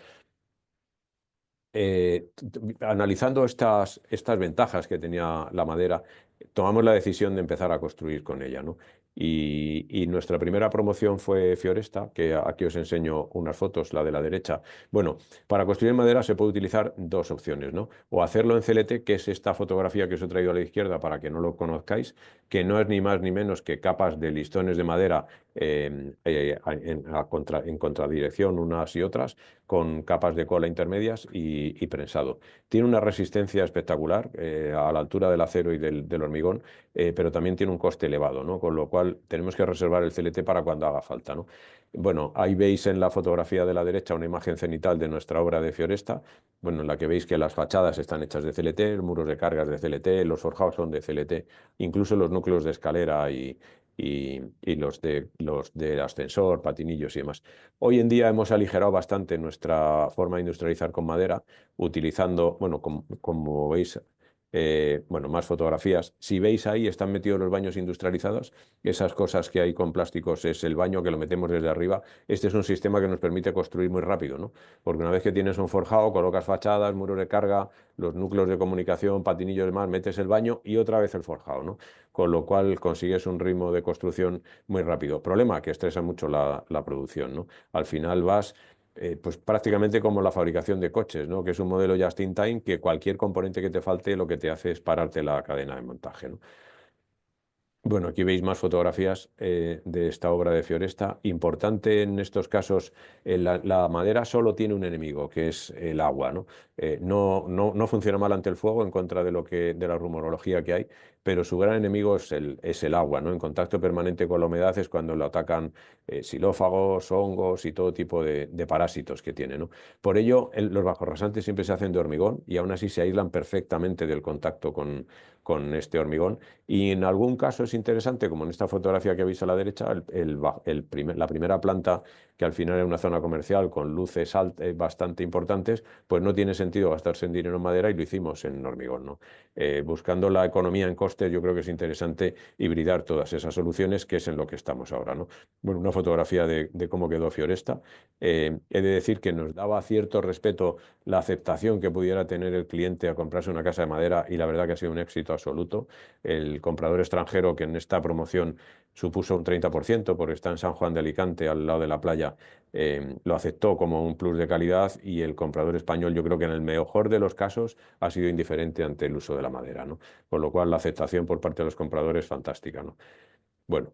Analizando estas ventajas que tenía la madera, tomamos la decisión de empezar a construir con ella, ¿no? Y nuestra primera promoción fue Fioresta, que aquí os enseño unas fotos, la de la derecha. Bueno, para construir en madera se puede utilizar dos opciones, ¿no? O hacerlo en CLT, que es esta fotografía que os he traído a la izquierda para que no lo conozcáis, que no es ni más ni menos que capas de listones de madera en contradirección unas y otras, con capas de cola intermedias y prensado. Tiene una resistencia espectacular a la altura del acero y del hormigón, pero también tiene un coste elevado, ¿no? Con lo cual tenemos que reservar el CLT para cuando haga falta, ¿no? Bueno, ahí veis en la fotografía de la derecha una imagen cenital de nuestra obra de Fioresta, bueno, en la que veis que las fachadas están hechas de CLT, los muros de cargas de CLT, los forjados son de CLT, incluso los núcleos de escalera y los de ascensor, patinillos y demás. Hoy en día hemos aligerado bastante nuestra forma de industrializar con madera, utilizando, bueno, como veis, bueno, más fotografías. Si veis ahí, están metidos los baños industrializados. Esas cosas que hay con plásticos es el baño, que lo metemos desde arriba. Este es un sistema que nos permite construir muy rápido, ¿no? Porque una vez que tienes un forjado, colocas fachadas, muros de carga, los núcleos de comunicación, patinillos y demás, metes el baño y otra vez el forjado, ¿no? Con lo cual consigues un ritmo de construcción muy rápido. Problema, que estresa mucho la producción, ¿no? Al final vas pues prácticamente como la fabricación de coches, ¿no? Que es un modelo just in time, que cualquier componente que te falte lo que te hace es pararte la cadena de montaje, ¿no? Bueno, aquí veis más fotografías de esta obra de Fioresta. Importante en estos casos, la madera solo tiene un enemigo, que es el agua, ¿no? No funciona mal ante el fuego, en contra de la rumorología que hay, pero su gran enemigo es el agua, ¿no? En contacto permanente con la humedad es cuando lo atacan xilófagos, hongos y todo tipo de parásitos que tiene, ¿no? Por ello, los bajorrasantes siempre se hacen de hormigón, y aún así se aíslan perfectamente del contacto con este hormigón. Y en algún caso es interesante, como en esta fotografía que veis a la derecha, la primera planta, que al final es una zona comercial con luces bastante importantes, pues no tiene sentido gastarse en dinero en madera y lo hicimos en hormigón, ¿no? Buscando la economía en costes, yo creo que es interesante hibridar todas esas soluciones, que es en lo que estamos ahora, ¿no? Bueno, una fotografía de cómo quedó Fioresta. He de decir que nos daba cierto respeto la aceptación que pudiera tener el cliente a comprarse una casa de madera, y la verdad que ha sido un éxito absoluto. El comprador extranjero, que en esta promoción supuso un 30%, porque está en San Juan de Alicante, al lado de la playa, lo aceptó como un plus de calidad, y el comprador español, yo creo que en el mejor de los casos ha sido indiferente ante el uso de la madera, ¿no? Con lo cual la aceptación por parte de los compradores es fantástica, ¿no? Bueno,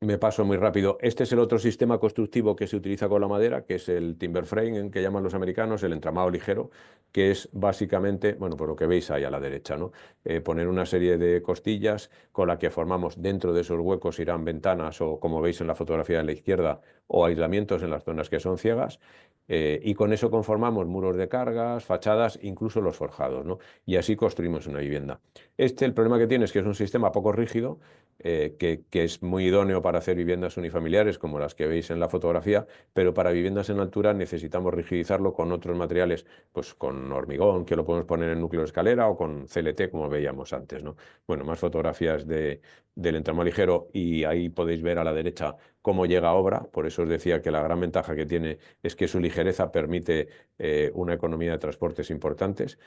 me paso muy rápido. Este es el otro sistema constructivo que se utiliza con la madera, que es el timber frame, que llaman los americanos, el entramado ligero, que es básicamente, bueno, por lo que veis ahí a la derecha, ¿no? Poner una serie de costillas con la que formamos, dentro de esos huecos irán ventanas o, como veis en la fotografía de la izquierda, o aislamientos en las zonas que son ciegas, y con eso conformamos muros de cargas, fachadas, incluso los forjados, ¿no? Y así construimos una vivienda. El problema que tiene es que es un sistema poco rígido, que es muy idóneo para hacer viviendas unifamiliares como las que veis en la fotografía, pero para viviendas en altura necesitamos rigidizarlo con otros materiales, pues con hormigón, que lo podemos poner en núcleo de escalera, o con CLT, como veíamos antes, ¿no? Bueno, más fotografías del entramado ligero, y ahí podéis ver a la derecha cómo llega a obra. Por eso os decía que la gran ventaja que tiene es que su ligereza permite una economía de transportes importantes.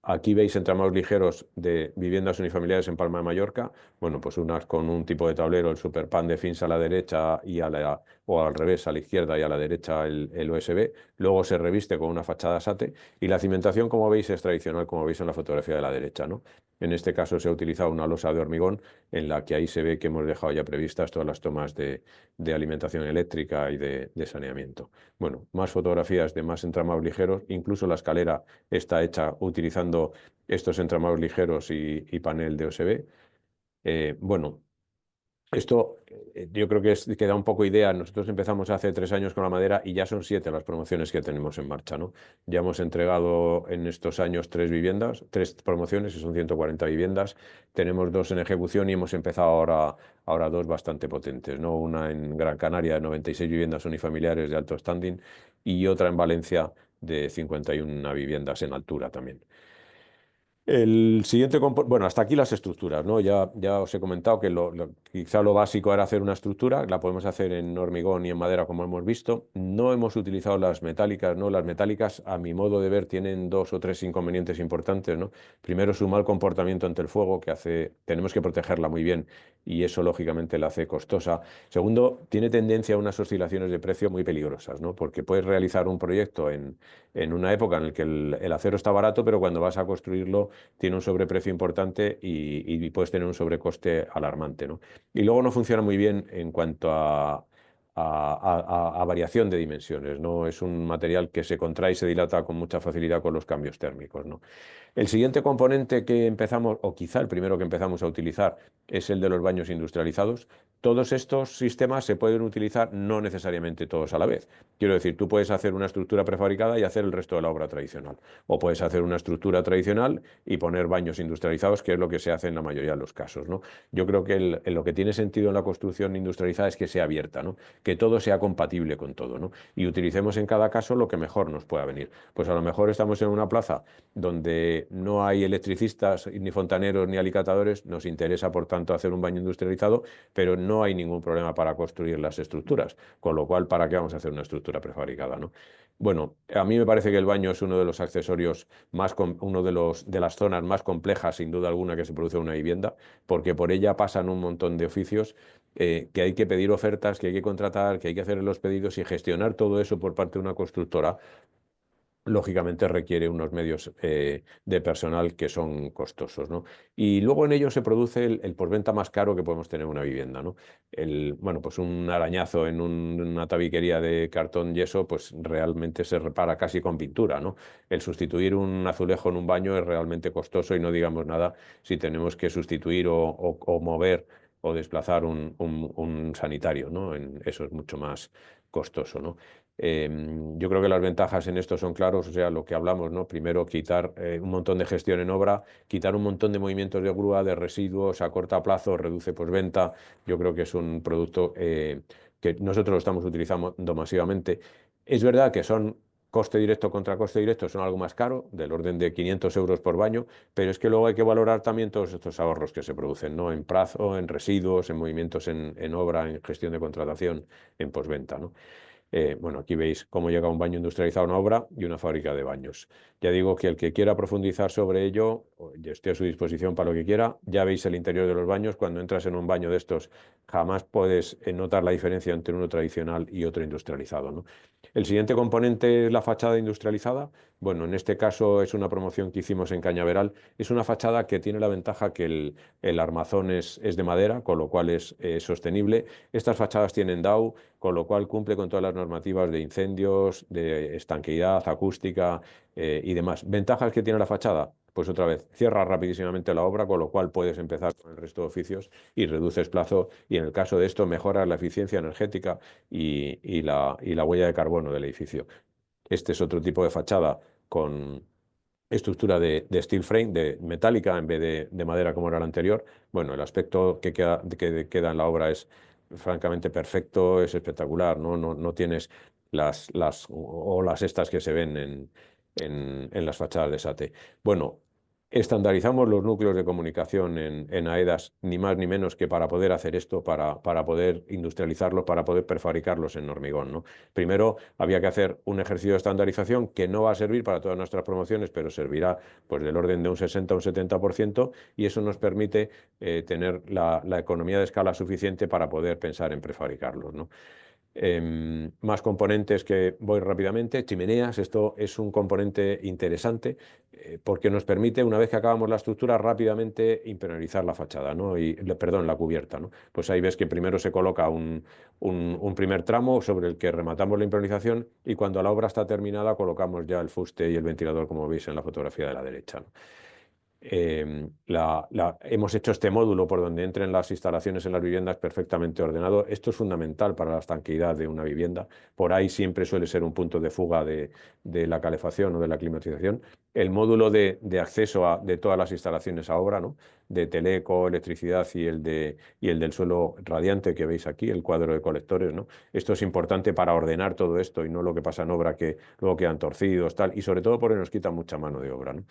Aquí veis entramados ligeros de viviendas unifamiliares en Palma de Mallorca. Bueno, pues unas con un tipo de tablero, el Superpan de Fins a la derecha, o al revés, a la izquierda y a la derecha el USB. Luego se reviste con una fachada SATE, y la cimentación, como veis, es tradicional, como veis en la fotografía de la derecha, ¿no? En este caso se ha utilizado una losa de hormigón, en la que ahí se ve que hemos dejado ya previstas todas las tomas de alimentación eléctrica y de saneamiento. Bueno, más fotografías de más entramados ligeros. Incluso la escalera está hecha utilizando estos entramados ligeros y panel de OSB. Bueno, esto yo creo que da un poco idea. Nosotros empezamos hace 3 años con la madera, y ya son 7 las promociones que tenemos en marcha, ¿no? Ya hemos entregado en estos años 3 viviendas, 3 promociones, y son 140 viviendas. Tenemos 2 en ejecución, y hemos empezado ahora 2 bastante potentes, ¿no? Una en Gran Canaria de 96 viviendas unifamiliares de alto standing, y otra en Valencia de 51 viviendas en altura también. El siguiente bueno, hasta aquí las estructuras, ¿no? Ya os he comentado que quizá lo básico era hacer una estructura. La podemos hacer en hormigón y en madera, como hemos visto. No hemos utilizado las metálicas, ¿no? Las metálicas, a mi modo de ver, tienen 2 o 3 inconvenientes importantes, ¿no? Primero, su mal comportamiento ante el fuego, tenemos que protegerla muy bien, y eso lógicamente la hace costosa. Segundo, tiene tendencia a unas oscilaciones de precio muy peligrosas, ¿no? Porque puedes realizar un proyecto en una época en la que el acero está barato, pero cuando vas a construirlo tiene un sobreprecio importante, y puedes tener un sobrecoste alarmante, ¿no? Y luego no funciona muy bien en cuanto a variación de dimensiones, ¿no? Es un material que se contrae y se dilata con mucha facilidad con los cambios térmicos, ¿no? El siguiente componente que empezamos, o quizá el primero que empezamos a utilizar, es el de los baños industrializados. Todos estos sistemas se pueden utilizar, no necesariamente todos a la vez. Quiero decir, tú puedes hacer una estructura prefabricada y hacer el resto de la obra tradicional. O puedes hacer una estructura tradicional y poner baños industrializados, que es lo que se hace en la mayoría de los casos, ¿no? Yo creo que lo que tiene sentido en la construcción industrializada es que sea abierta, ¿no? Que todo sea compatible con todo, ¿no? Y utilicemos en cada caso lo que mejor nos pueda venir. Pues a lo mejor estamos en una plaza donde no hay electricistas, ni fontaneros, ni alicatadores. Nos interesa, por tanto, hacer un baño industrializado, pero no hay ningún problema para construir las estructuras, con lo cual, ¿para qué vamos a hacer una estructura prefabricada, ¿no? Bueno, a mí me parece que el baño es uno de los accesorios de las zonas más complejas, sin duda alguna, que se produce en una vivienda, porque por ella pasan un montón de oficios, que hay que pedir ofertas, que hay que contratar, que hay que hacer los pedidos, y gestionar todo eso por parte de una constructora lógicamente requiere unos medios de personal que son costosos, ¿no? Y luego en ello se produce el postventa más caro que podemos tener en una vivienda, ¿no? Bueno, pues un arañazo en una tabiquería de cartón yeso, pues realmente se repara casi con pintura, ¿no? El sustituir un azulejo en un baño es realmente costoso, y no digamos nada si tenemos que sustituir o mover o desplazar un sanitario, ¿no? Eso es mucho más costoso, ¿no? Yo creo que las ventajas en esto son claros, o sea, lo que hablamos, ¿no? Primero, quitar un montón de gestión en obra, quitar un montón de movimientos de grúa, de residuos a corto plazo, reduce postventa. Yo creo que es un producto que nosotros lo estamos utilizando masivamente. Es verdad que son coste directo contra coste directo, son algo más caro, del orden de 500 euros por baño, pero es que luego hay que valorar también todos estos ahorros que se producen, ¿no? En plazo, en residuos, en movimientos en obra, en gestión de contratación, en postventa, ¿no? Bueno, aquí veis cómo llega un baño industrializado a una obra y una fábrica de baños. Ya digo que el que quiera profundizar sobre ello, yo estoy a su disposición para lo que quiera. Ya veis el interior de los baños. Cuando entras en un baño de estos, jamás puedes notar la diferencia entre uno tradicional y otro industrializado, ¿no? El siguiente componente es la fachada industrializada. Bueno, en este caso es una promoción que hicimos en Cañaveral. Es una fachada que tiene la ventaja que el armazón es de madera, con lo cual es sostenible. Estas fachadas tienen DAO, con lo cual cumple con todas las normativas de incendios, de estanqueidad, acústica y demás. ¿Ventajas que tiene la fachada? Pues otra vez, cierras rapidísimamente la obra, con lo cual puedes empezar con el resto de oficios y reduces plazo, y en el caso de esto mejoras la eficiencia energética y la huella de carbono del edificio. Este es otro tipo de fachada con estructura de steel frame, de metálica en vez de madera como era la anterior. Bueno, el aspecto que queda en la obra es francamente perfecto, es espectacular, ¿no? No tienes las olas estas que se ven en las fachadas de SATE. Bueno, estandarizamos los núcleos de comunicación en AEDAS, ni más ni menos que para poder hacer esto, para poder industrializarlos, para poder prefabricarlos en hormigón, ¿no? Primero había que hacer un ejercicio de estandarización que no va a servir para todas nuestras promociones, pero servirá pues del orden de un 60 o un 70%, y eso nos permite tener la economía de escala suficiente para poder pensar en prefabricarlos, ¿no? Más componentes que voy rápidamente. Chimeneas, esto es un componente interesante porque nos permite, una vez que acabamos la estructura, rápidamente impermeabilizar la fachada, ¿no? Perdón, la cubierta, ¿no? Pues ahí ves que primero se coloca un primer tramo sobre el que rematamos la impermeabilización, y cuando la obra está terminada colocamos ya el fuste y el ventilador, como veis en la fotografía de la derecha, ¿no? Hemos hecho este módulo por donde entren las instalaciones en las viviendas perfectamente ordenado. Esto es fundamental para la estanqueidad de una vivienda. Por ahí siempre suele ser un punto de fuga de la calefacción o de la climatización. El módulo de acceso de todas las instalaciones a obra, ¿no? De teleco, electricidad y el del suelo radiante que veis aquí, el cuadro de colectores, ¿no? Esto es importante para ordenar todo esto y no lo que pasa en obra, que luego quedan torcidos, tal, y sobre todo porque nos quita mucha mano de obra, ¿no?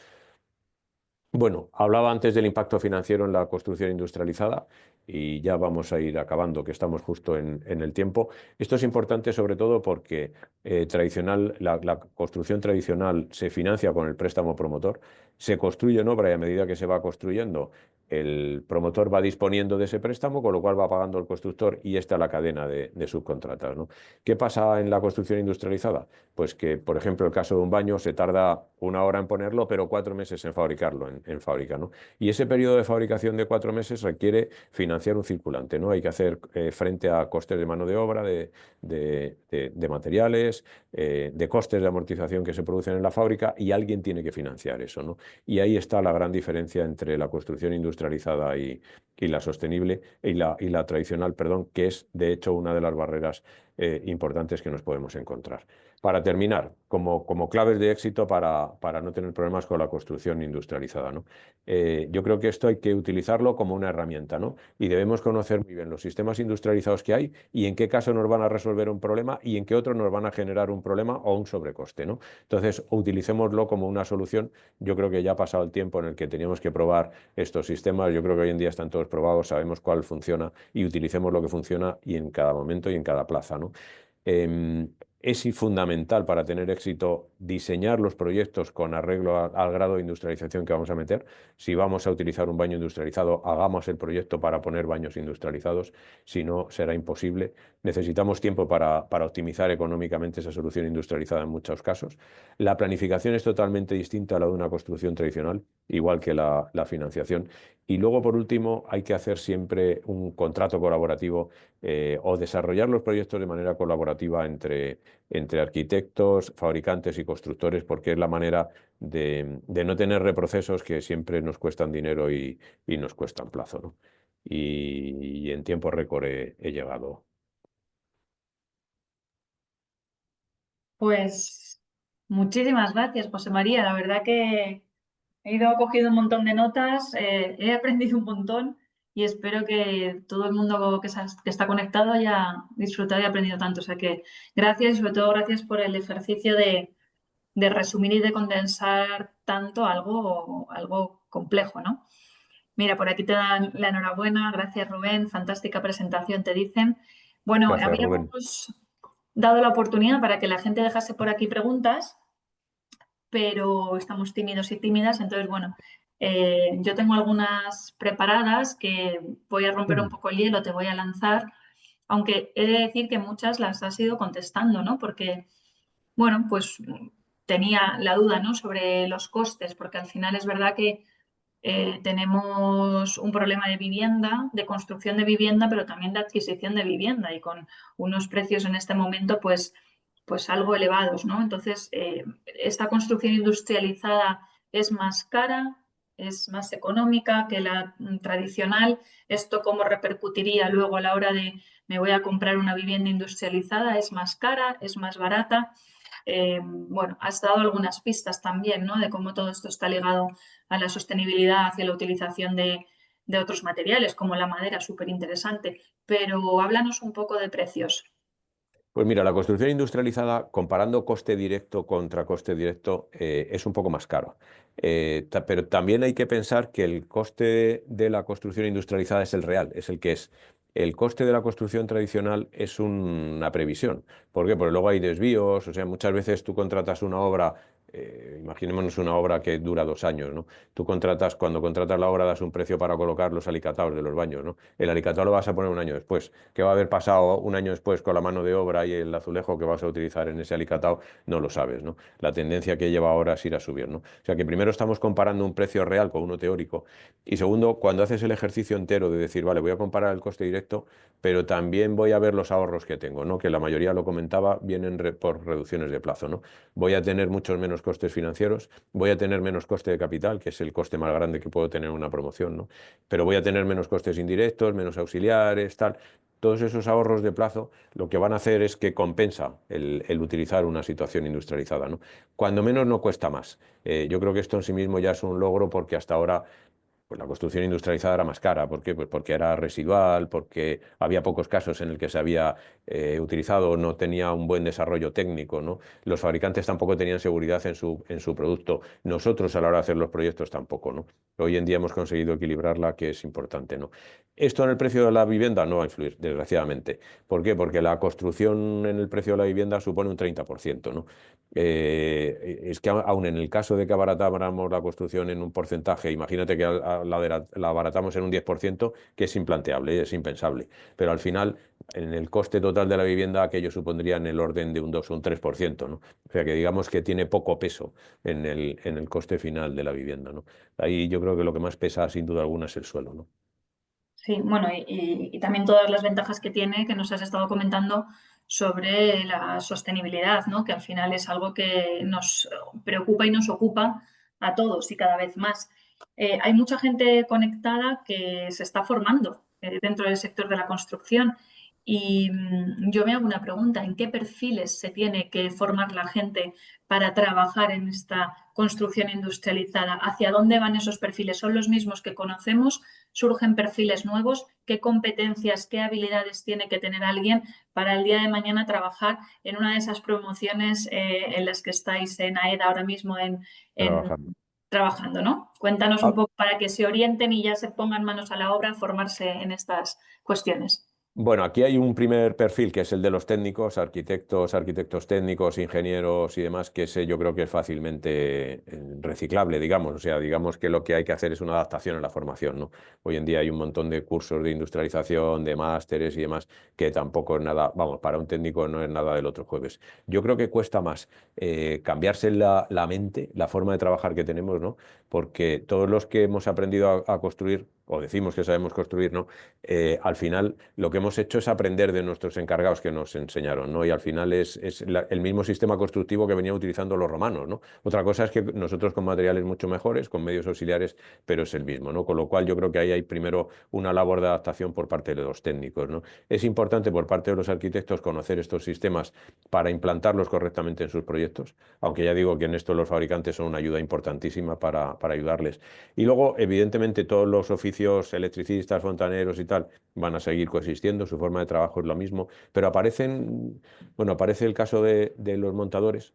Bueno, hablaba antes del impacto financiero en la construcción industrializada y ya vamos a ir acabando, que estamos justo en el tiempo. Esto es importante sobre todo porque la construcción tradicional se financia con el préstamo promotor, se construye en obra y a medida que se va construyendo, el promotor va disponiendo de ese préstamo, con lo cual va pagando el constructor, y esta es la cadena de subcontratas, ¿no? ¿Qué pasa en la construcción industrializada? Pues que, por ejemplo, el caso de un baño se tarda 1 hora en ponerlo, pero 4 meses en fabricarlo en fábrica, ¿no? Y ese periodo de fabricación de 4 meses requiere financiar un circulante, ¿no? Hay que hacer frente a costes de mano de obra, de materiales, de costes de amortización que se producen en la fábrica, y alguien tiene que financiar eso, ¿no? Y ahí está la gran diferencia entre la construcción industrializada y la sostenible y la tradicional, perdón, que es de hecho una de las barreras importantes que nos podemos encontrar. Para terminar, como claves de éxito para no tener problemas con la construcción industrializada, ¿no? Yo creo que esto hay que utilizarlo como una herramienta, ¿no? Y debemos conocer muy bien los sistemas industrializados que hay y en qué caso nos van a resolver un problema y en qué otro nos van a generar un problema o un sobrecoste, ¿no? Entonces, utilicémoslo como una solución. Yo creo que ya ha pasado el tiempo en el que teníamos que probar estos sistemas. Yo creo que hoy en día están todos probados, sabemos cuál funciona, y utilicemos lo que funciona y en cada momento y en cada plaza, ¿no? Es fundamental para tener éxito diseñar los proyectos con arreglo al grado de industrialización que vamos a meter. Si vamos a utilizar un baño industrializado, hagamos el proyecto para poner baños industrializados, si no será imposible. Necesitamos tiempo para optimizar económicamente esa solución industrializada en muchos casos. La planificación es totalmente distinta a la de una construcción tradicional, igual que la financiación. Y luego, por último, hay que hacer siempre un contrato colaborativo o desarrollar los proyectos de manera colaborativa entre arquitectos, fabricantes y constructores, porque es la manera de no tener reprocesos que siempre nos cuestan dinero y nos cuestan plazo, ¿no? Y en tiempo récord he llegado. Pues muchísimas gracias, José María. La verdad que he ido cogiendo un montón de notas, he aprendido un montón y espero que todo el mundo que está conectado haya disfrutado y aprendido tanto. O sea que gracias y sobre todo gracias por el ejercicio de resumir y de condensar tanto algo complejo, ¿no? Mira, por aquí te dan la enhorabuena. Gracias, Rubén. Fantástica presentación, te dicen. Bueno, Gracias, Rubén. habíamos dado la oportunidad para que la gente dejase por aquí preguntas, pero estamos tímidos y tímidas. Entonces, bueno, yo tengo algunas preparadas que voy a romper un poco el hielo, te voy a lanzar, aunque he de decir que muchas las has ido contestando, ¿no? Porque, bueno, pues tenía la duda, ¿no? Sobre los costes, porque al final es verdad que tenemos un problema de vivienda, de construcción de vivienda, pero también de adquisición de vivienda y con unos precios en este momento pues algo elevados, ¿no? Entonces, esta construcción industrializada es más cara, es más económica que la tradicional. ¿Esto cómo repercutiría luego a la hora de me voy a comprar una vivienda industrializada? ¿Es más cara? ¿Es más barata? Bueno, has dado algunas pistas también, ¿no? De cómo todo esto está ligado a la sostenibilidad, hacia la utilización de otros materiales, como la madera, súper interesante. Pero háblanos un poco de precios. Pues mira, la construcción industrializada, comparando coste directo contra coste directo, es un poco más caro. Pero también hay que pensar que el coste de la construcción industrializada es el real, es el que es. El coste de la construcción tradicional es una previsión. ¿Por qué? Porque luego hay desvíos, o sea, muchas veces tú contratas una obra, imaginémonos una obra que dura 2 años, ¿no? Cuando contratas la obra das un precio para colocar los alicatados de los baños, ¿no? El alicatado lo vas a poner un año después. ¿Qué va a haber pasado un año después con la mano de obra y el azulejo que vas a utilizar en ese alicatado? No lo sabes, ¿no? La tendencia que lleva ahora es ir a subir, ¿no? O sea que primero estamos comparando un precio real con uno teórico y segundo, cuando haces el ejercicio entero de decir, vale, voy a comparar el coste directo, pero también voy a ver los ahorros que tengo, ¿no? Que la mayoría lo comentaba, vienen por reducciones de plazo, ¿no? Voy a tener muchos menos costes financieros, voy a tener menos coste de capital, que es el coste más grande que puedo tener en una promoción, ¿no? Pero voy a tener menos costes indirectos, menos auxiliares, tal. Todos esos ahorros de plazo lo que van a hacer es que compensa el utilizar una situación industrializada, ¿no? Cuando menos no cuesta más. Yo creo que esto en sí mismo ya es un logro porque hasta ahora pues la construcción industrializada era más cara. ¿Por qué? Pues porque era residual, porque había pocos casos en el que se había utilizado, no tenía un buen desarrollo técnico, ¿no? Los fabricantes tampoco tenían seguridad en su producto. Nosotros a la hora de hacer los proyectos tampoco, ¿no? Hoy en día hemos conseguido equilibrarla, que es importante, ¿no? Esto en el precio de la vivienda no va a influir, desgraciadamente. ¿Por qué? Porque la construcción en el precio de la vivienda supone un 30%, ¿no? Es que aún en el caso de que abaratáramos la construcción en un porcentaje, imagínate que la abaratamos en un 10%, que es implanteable, es impensable, pero al final en el coste total de la vivienda aquello supondría en el orden de un 2 o un 3%, ¿no? O sea que digamos que tiene poco peso en el coste final de la vivienda, ¿no? Ahí yo creo que lo que más pesa sin duda alguna es el suelo, ¿no? Sí, bueno, y también todas las ventajas que tiene, que nos has estado comentando sobre la sostenibilidad, ¿no? Que al final es algo que nos preocupa y nos ocupa a todos y cada vez más. Hay mucha gente conectada que se está formando dentro del sector de la construcción y yo me hago una pregunta, ¿en qué perfiles se tiene que formar la gente para trabajar en esta construcción industrializada? ¿Hacia dónde van esos perfiles? ¿Son los mismos que conocemos? ¿Surgen perfiles nuevos? ¿Qué competencias, qué habilidades tiene que tener alguien para el día de mañana trabajar en una de esas promociones en las que estáis en AEDA ahora mismo Trabajando. trabajando, ¿no? Cuéntanos un Ah, poco para que se orienten y ya se pongan manos a la obra a formarse en estas cuestiones. Bueno, aquí hay un primer perfil que es el de los técnicos, arquitectos técnicos, ingenieros y demás, que ese yo creo que es fácilmente reciclable, digamos. O sea, digamos que lo que hay que hacer es una adaptación en la formación, ¿no? Hoy en día hay un montón de cursos de industrialización, de másteres y demás, que tampoco es nada, vamos, para un técnico no es nada del otro jueves. Yo creo que cuesta más cambiarse la mente, la forma de trabajar que tenemos, ¿no? Porque todos los que hemos aprendido a construir, o decimos que sabemos construir, ¿no? Al final lo que que hemos hecho es aprender de nuestros encargados que nos enseñaron, ¿no? Y al final es el mismo sistema constructivo que venían utilizando los romanos, ¿no? Otra cosa es que nosotros con materiales mucho mejores, con medios auxiliares, pero es el mismo, ¿no? Con lo cual yo creo que ahí hay primero una labor de adaptación por parte de los técnicos, ¿no? Es importante por parte de los arquitectos conocer estos sistemas para implantarlos correctamente en sus proyectos, aunque ya digo que en esto los fabricantes son una ayuda importantísima para ayudarles. Y luego, evidentemente, todos los oficios electricistas, fontaneros y tal van a seguir coexistiendo, su forma de trabajo es lo mismo, pero aparece el caso de los montadores.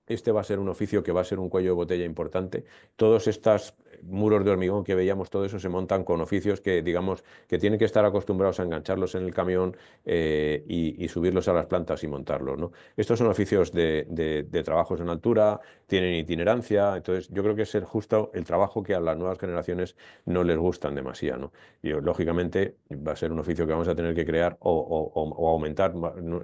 Este va a ser un oficio que va a ser un cuello de botella importante. Todos estos muros de hormigón que veíamos, todo eso se montan con oficios que, digamos, que tienen que estar acostumbrados a engancharlos en el camión y subirlos a las plantas y montarlos, ¿no? Estos son oficios de trabajos en altura, tienen itinerancia, entonces yo creo que es justo el trabajo que a las nuevas generaciones no les gustan demasiado, ¿no? Y lógicamente va a ser un oficio que vamos a tener que crear o aumentar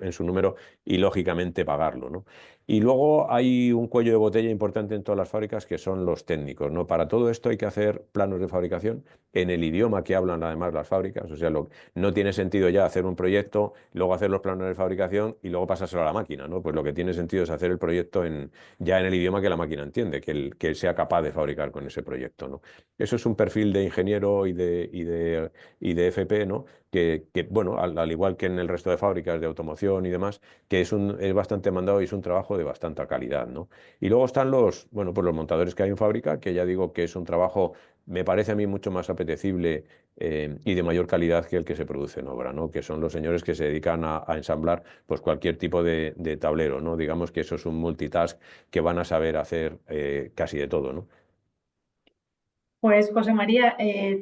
en su número y lógicamente pagarlo, ¿no? Y luego hay un cuello de botella importante en todas las fábricas que son los técnicos, ¿no? Para todo esto hay que hacer planos de fabricación en el idioma que hablan además las fábricas. O sea, no tiene sentido ya hacer un proyecto, luego hacer los planos de fabricación y luego pasárselo a la máquina, ¿no? Pues lo que tiene sentido es hacer el proyecto ya en el idioma que la máquina entiende, que él sea capaz de fabricar con ese proyecto, ¿no? Eso es un perfil de ingeniero y de FP, ¿no? Bueno, al igual que en el resto de fábricas de automoción y demás, que es bastante demandado y es un trabajo de bastante calidad, ¿no? Y luego están pues los montadores que hay en fábrica, que ya digo que es un trabajo, me parece a mí mucho más apetecible y de mayor calidad que el que se produce en obra, ¿no? Que son los señores que se dedican a ensamblar pues, cualquier tipo de tablero, ¿no? Digamos que eso es un multitask que van a saber hacer casi de todo, ¿no? Pues José María,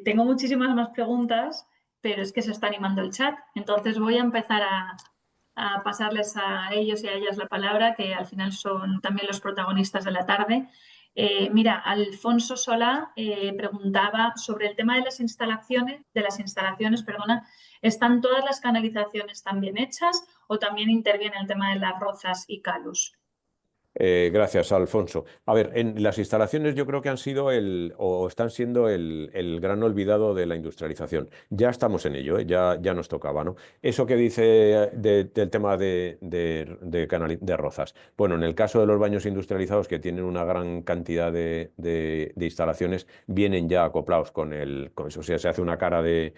tengo muchísimas más preguntas, pero es que se está animando el chat. Entonces voy a empezar a pasarles a ellos y a ellas la palabra, que al final son también los protagonistas de la tarde. Mira, Alfonso Solá preguntaba sobre el tema de las instalaciones, perdona, ¿están todas las canalizaciones también hechas o también interviene el tema de las rozas y calus? Gracias, Alfonso. A ver, en las instalaciones yo creo que han sido o están siendo el gran olvidado de la industrialización. Ya estamos en ello, ¿eh? Ya nos tocaba, ¿no? Eso que dice del tema de rozas. Bueno, en el caso de los baños industrializados, que tienen una gran cantidad de instalaciones, vienen ya acoplados con eso. O sea, se hace una cara de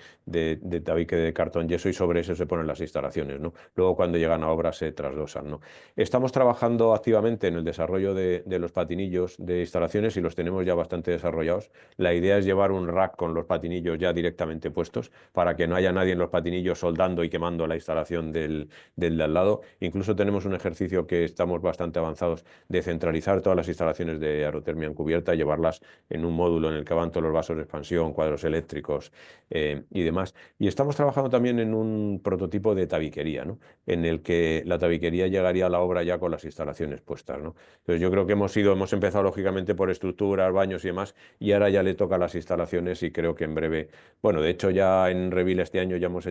tabique de cartón yeso y sobre eso se ponen las instalaciones, ¿no? Luego, cuando llegan a obra, se trasdosan, ¿no? Estamos trabajando activamente en el desarrollo de los patinillos de instalaciones y los tenemos ya bastante desarrollados. La idea es llevar un rack con los patinillos ya directamente puestos para que no haya nadie en los patinillos soldando y quemando la instalación del de al lado. Incluso tenemos un ejercicio que estamos bastante avanzados de centralizar todas las instalaciones de aerotermia encubierta y llevarlas en un módulo en el que van todos los vasos de expansión, cuadros eléctricos y demás. Y estamos trabajando también en un prototipo de tabiquería, ¿no? En el que la tabiquería llegaría a la obra ya con las instalaciones puestas, ¿no? Entonces yo creo que hemos empezado lógicamente por estructuras, baños y demás, y ahora ya le toca las instalaciones y creo que en breve, bueno, de hecho ya en Revil este año ya hemos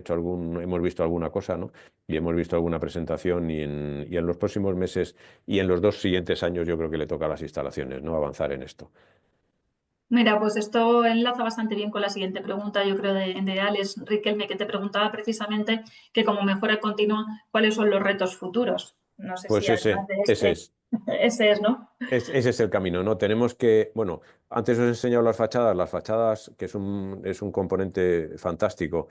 visto alguna cosa, ¿no? Y hemos visto alguna presentación y en los próximos meses y en los 2 siguientes años yo creo que le toca a las instalaciones, ¿no? Avanzar en esto. Mira, pues esto enlaza bastante bien con la siguiente pregunta, yo creo, de Alex Riquelme, que te preguntaba precisamente que como mejora continua, ¿cuáles son los retos futuros? No sé si Pues además de ese este, es. ese es, ¿no? Ese es el camino, ¿no? Tenemos que, bueno, antes os he enseñado las fachadas, que es un componente fantástico,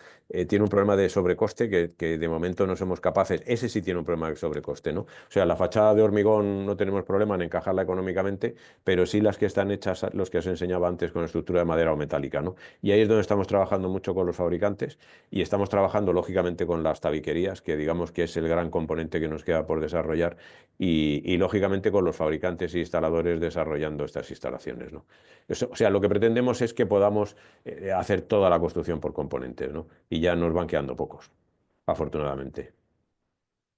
tiene un problema de sobrecoste que de momento no somos capaces, ese sí tiene un problema de sobrecoste, ¿no? O sea, la fachada de hormigón no tenemos problema en encajarla económicamente, pero sí las que están hechas, los que os enseñaba antes, con estructura de madera o metálica, ¿no? Y ahí es donde estamos trabajando mucho con los fabricantes y estamos trabajando, lógicamente, con las tabiquerías, que digamos que es el gran componente que nos queda por desarrollar y lógicamente con los fabricantes e instaladores desarrollando estas instalaciones, ¿no? O sea, lo que pretendemos es que podamos hacer toda la construcción por componentes, ¿no? Y ya nos van quedando pocos, afortunadamente.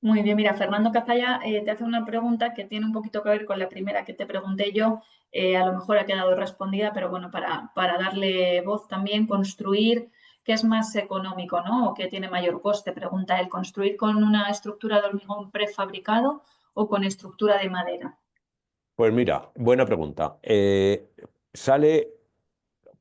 Muy bien, mira, Fernando Cazalla te hace una pregunta que tiene un poquito que ver con la primera que te pregunté yo. A lo mejor ha quedado respondida, pero bueno, para darle voz también, construir, ¿qué es más económico, ¿no? ¿O qué tiene mayor coste? Pregunta él, ¿construir con una estructura de hormigón prefabricado o con estructura de madera? Pues mira, buena pregunta.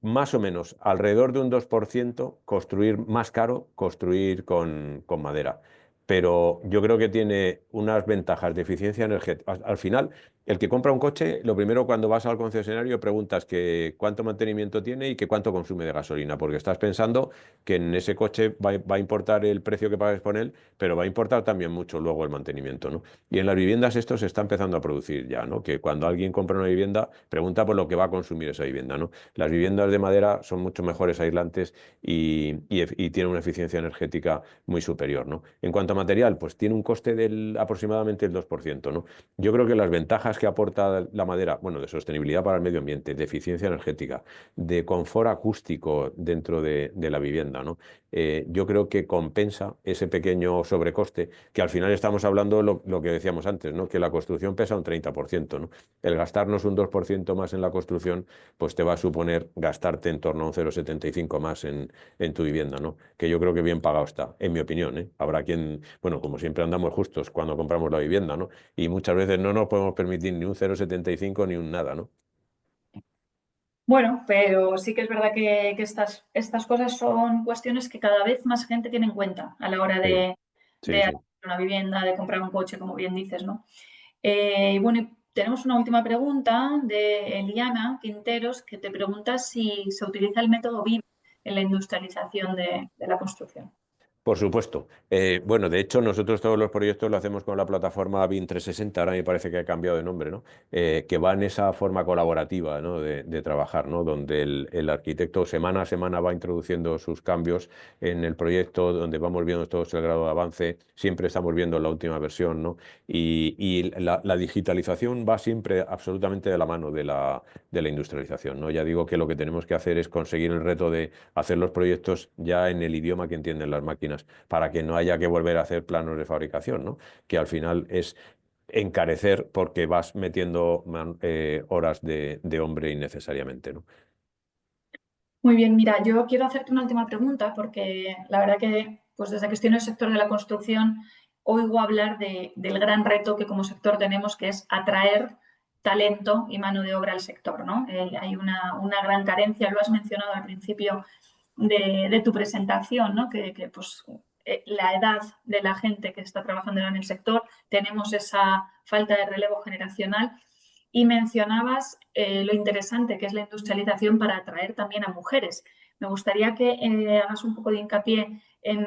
más o menos alrededor de un 2% construir más caro, construir con madera. Pero yo creo que tiene unas ventajas de eficiencia energética. Al final, el que compra un coche, lo primero cuando vas al concesionario preguntas que cuánto mantenimiento tiene y que cuánto consume de gasolina, porque estás pensando que en ese coche va a importar el precio que pagues por él, pero va a importar también mucho luego el mantenimiento, ¿no? Y en las viviendas esto se está empezando a producir ya, ¿no? Que cuando alguien compra una vivienda, pregunta por lo que va a consumir esa vivienda, ¿no? Las viviendas de madera son mucho mejores aislantes y tienen una eficiencia energética muy superior, ¿no? En cuanto a material, pues tiene un coste del aproximadamente el 2%, ¿no? Yo creo que las ventajas que aporta la madera, bueno, de sostenibilidad para el medio ambiente, de eficiencia energética, de confort acústico dentro de la vivienda, ¿no? Yo creo que compensa ese pequeño sobrecoste, que al final estamos hablando lo que decíamos antes, ¿no? Que la construcción pesa un 30%, ¿no? El gastarnos un 2% más en la construcción, pues te va a suponer gastarte en torno a un 0,75 más en tu vivienda, ¿no? Que yo creo que bien pagado está, en mi opinión, ¿eh? Habrá quien, bueno, como siempre andamos justos cuando compramos la vivienda, ¿no? Y muchas veces no nos podemos permitir ni un 0,75 ni un nada, ¿no? Bueno, pero sí que es verdad que estas cosas son cuestiones que cada vez más gente tiene en cuenta a la hora Sí, de sí, sí. adquirir una vivienda, de comprar un coche, como bien dices, ¿no? Y bueno, y tenemos una última pregunta de Eliana Quinteros, que te pregunta si se utiliza el método BIM en la industrialización de la construcción. Por supuesto. Bueno, de hecho, nosotros todos los proyectos lo hacemos con la plataforma BIM 360, ahora me parece que ha cambiado de nombre, ¿no? Que va en esa forma colaborativa, ¿no? de trabajar, ¿no? Donde el arquitecto semana a semana va introduciendo sus cambios en el proyecto, donde vamos viendo todos el grado de avance, siempre estamos viendo la última versión, ¿no? Y la digitalización va siempre absolutamente de la mano de la industrialización, ¿no? Ya digo que lo que tenemos que hacer es conseguir el reto de hacer los proyectos ya en el idioma que entienden las máquinas, para que no haya que volver a hacer planos de fabricación, ¿no? Que al final es encarecer porque vas metiendo horas de hombre innecesariamente, ¿no? Muy bien, mira, yo quiero hacerte una última pregunta porque la verdad que pues desde que estoy en el sector de la construcción oigo hablar del gran reto que como sector tenemos, que es atraer talento y mano de obra al sector, ¿no? Hay una gran carencia, lo has mencionado al principio de tu presentación, ¿no? Pues, la edad de la gente que está trabajando en el sector, tenemos esa falta de relevo generacional y mencionabas lo interesante que es la industrialización para atraer también a mujeres. Me gustaría que hagas un poco de hincapié en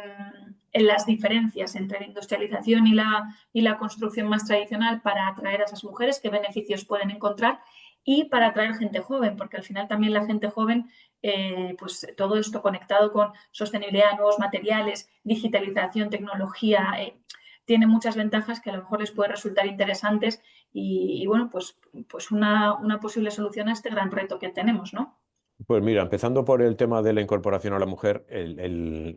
las diferencias entre la industrialización y la construcción más tradicional para atraer a esas mujeres, qué beneficios pueden encontrar y para atraer gente joven, porque al final también la gente joven, pues todo esto conectado con sostenibilidad, nuevos materiales, digitalización, tecnología, tiene muchas ventajas que a lo mejor les puede resultar interesantes y bueno, pues una posible solución a este gran reto que tenemos, ¿no? Pues mira, empezando por el tema de la incorporación a la mujer,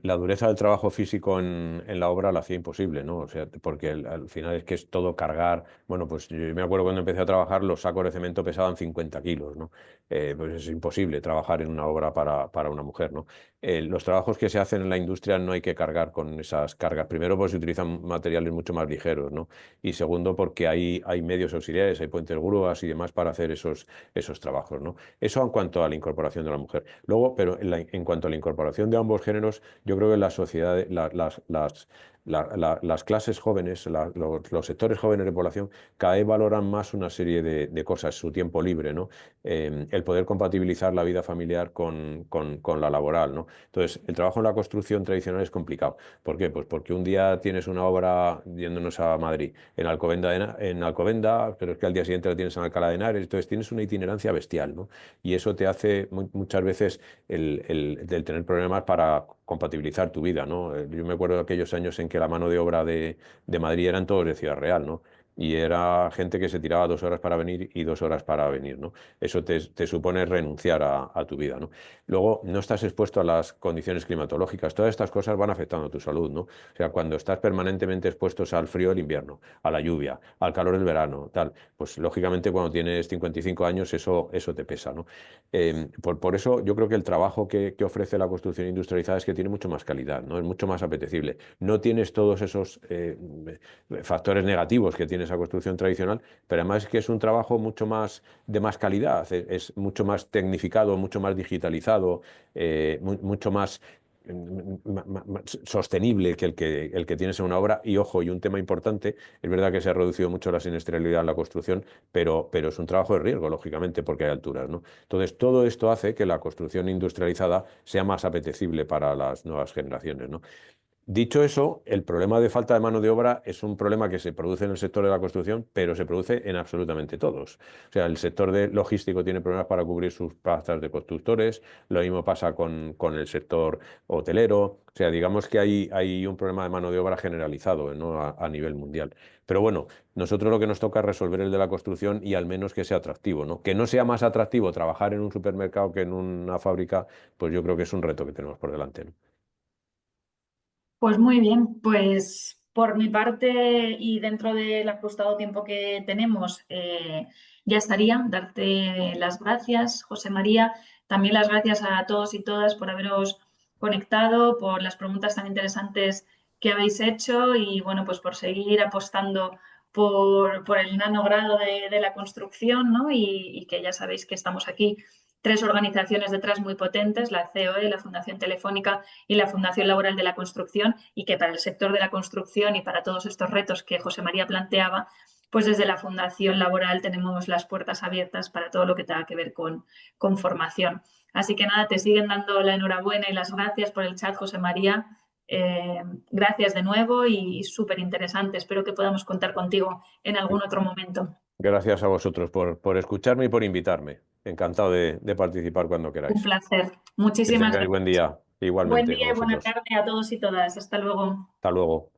la dureza del trabajo físico en la obra la hacía imposible, ¿no? O sea, porque al final es que es todo cargar. Bueno, pues yo me acuerdo cuando empecé a trabajar, los sacos de cemento pesaban 50 kilos, ¿no? Pues es imposible trabajar en una obra para una mujer, ¿no? Los trabajos que se hacen en la industria no hay que cargar con esas cargas. Primero, pues se utilizan materiales mucho más ligeros, ¿no? Y segundo, porque hay medios auxiliares, hay puentes grúas y demás para hacer esos trabajos, ¿no? Eso en cuanto a la incorporación de la mujer. Luego, pero en cuanto a la incorporación de ambos géneros, yo creo que la sociedad, las clases jóvenes, los sectores jóvenes de población, cada vez valoran más una serie de cosas, su tiempo libre, ¿no? El poder compatibilizar la vida familiar con la laboral, ¿no? Entonces, el trabajo en la construcción tradicional es complicado. ¿Por qué? Pues porque un día tienes una obra yéndonos a Madrid, en Alcobenda, pero es que al día siguiente la tienes en Alcalá de Henares, entonces tienes una itinerancia bestial, ¿no? Y eso te hace muchas veces el tener problemas para compatibilizar tu vida, ¿no? Yo me acuerdo de aquellos años en que la mano de obra de Madrid eran todos de Ciudad Real, ¿no? Y era gente que se tiraba 2 horas para venir y 2 horas para venir, ¿no? Eso te supone renunciar a tu vida, ¿no? Luego, no estás expuesto a las condiciones climatológicas. Todas estas cosas van afectando a tu salud, ¿no? O sea, cuando estás permanentemente expuestos al frío del invierno, a la lluvia, al calor del verano, tal, pues lógicamente cuando tienes 55 años eso te pesa, ¿no? Por eso yo creo que el trabajo que ofrece la construcción industrializada es que tiene mucho más calidad, ¿no? Es mucho más apetecible. No tienes todos esos factores negativos que tiene tiene esa construcción tradicional, pero además es que es un trabajo mucho más de más calidad, es mucho más tecnificado, mucho más digitalizado, mucho más sostenible que el que tienes en una obra. Y ojo, y un tema importante, es verdad que se ha reducido mucho la siniestralidad en la construcción, pero es un trabajo de riesgo, lógicamente, porque hay alturas, ¿no? Entonces, todo esto hace que la construcción industrializada sea más apetecible para las nuevas generaciones, ¿no? Dicho eso, el problema de falta de mano de obra es un problema que se produce en el sector de la construcción, pero se produce en absolutamente todos. O sea, el sector logístico tiene problemas para cubrir sus plazas de constructores, lo mismo pasa con el sector hotelero. O sea, digamos que hay un problema de mano de obra generalizado, ¿no? a nivel mundial. Pero bueno, nosotros lo que nos toca es resolver el de la construcción y al menos que sea atractivo, ¿no? Que no sea más atractivo trabajar en un supermercado que en una fábrica, pues yo creo que es un reto que tenemos por delante, ¿no? Pues muy bien, pues por mi parte y dentro del ajustado tiempo que tenemos, ya estaría. Darte las gracias, José María. También las gracias a todos y todas por haberos conectado, por las preguntas tan interesantes que habéis hecho y bueno, pues por seguir apostando por el nanogrado de la construcción, ¿no? Y que ya sabéis que estamos aquí 3 organizaciones detrás muy potentes, la COE, la Fundación Telefónica y la Fundación Laboral de la Construcción, y que para el sector de la construcción y para todos estos retos que José María planteaba, pues desde la Fundación Laboral tenemos las puertas abiertas para todo lo que tenga que ver con formación. Así que nada, te siguen dando la enhorabuena y las gracias por el chat, José María. Gracias de nuevo y súper interesante. Espero que podamos contar contigo en algún otro momento. Gracias a vosotros por escucharme y por invitarme. Encantado de participar cuando Un queráis. placer. Que Muchísimas tengáis gracias. buen día, Buen igualmente a día y buena vosotros. tarde a todos y todas. Hasta luego. Hasta luego.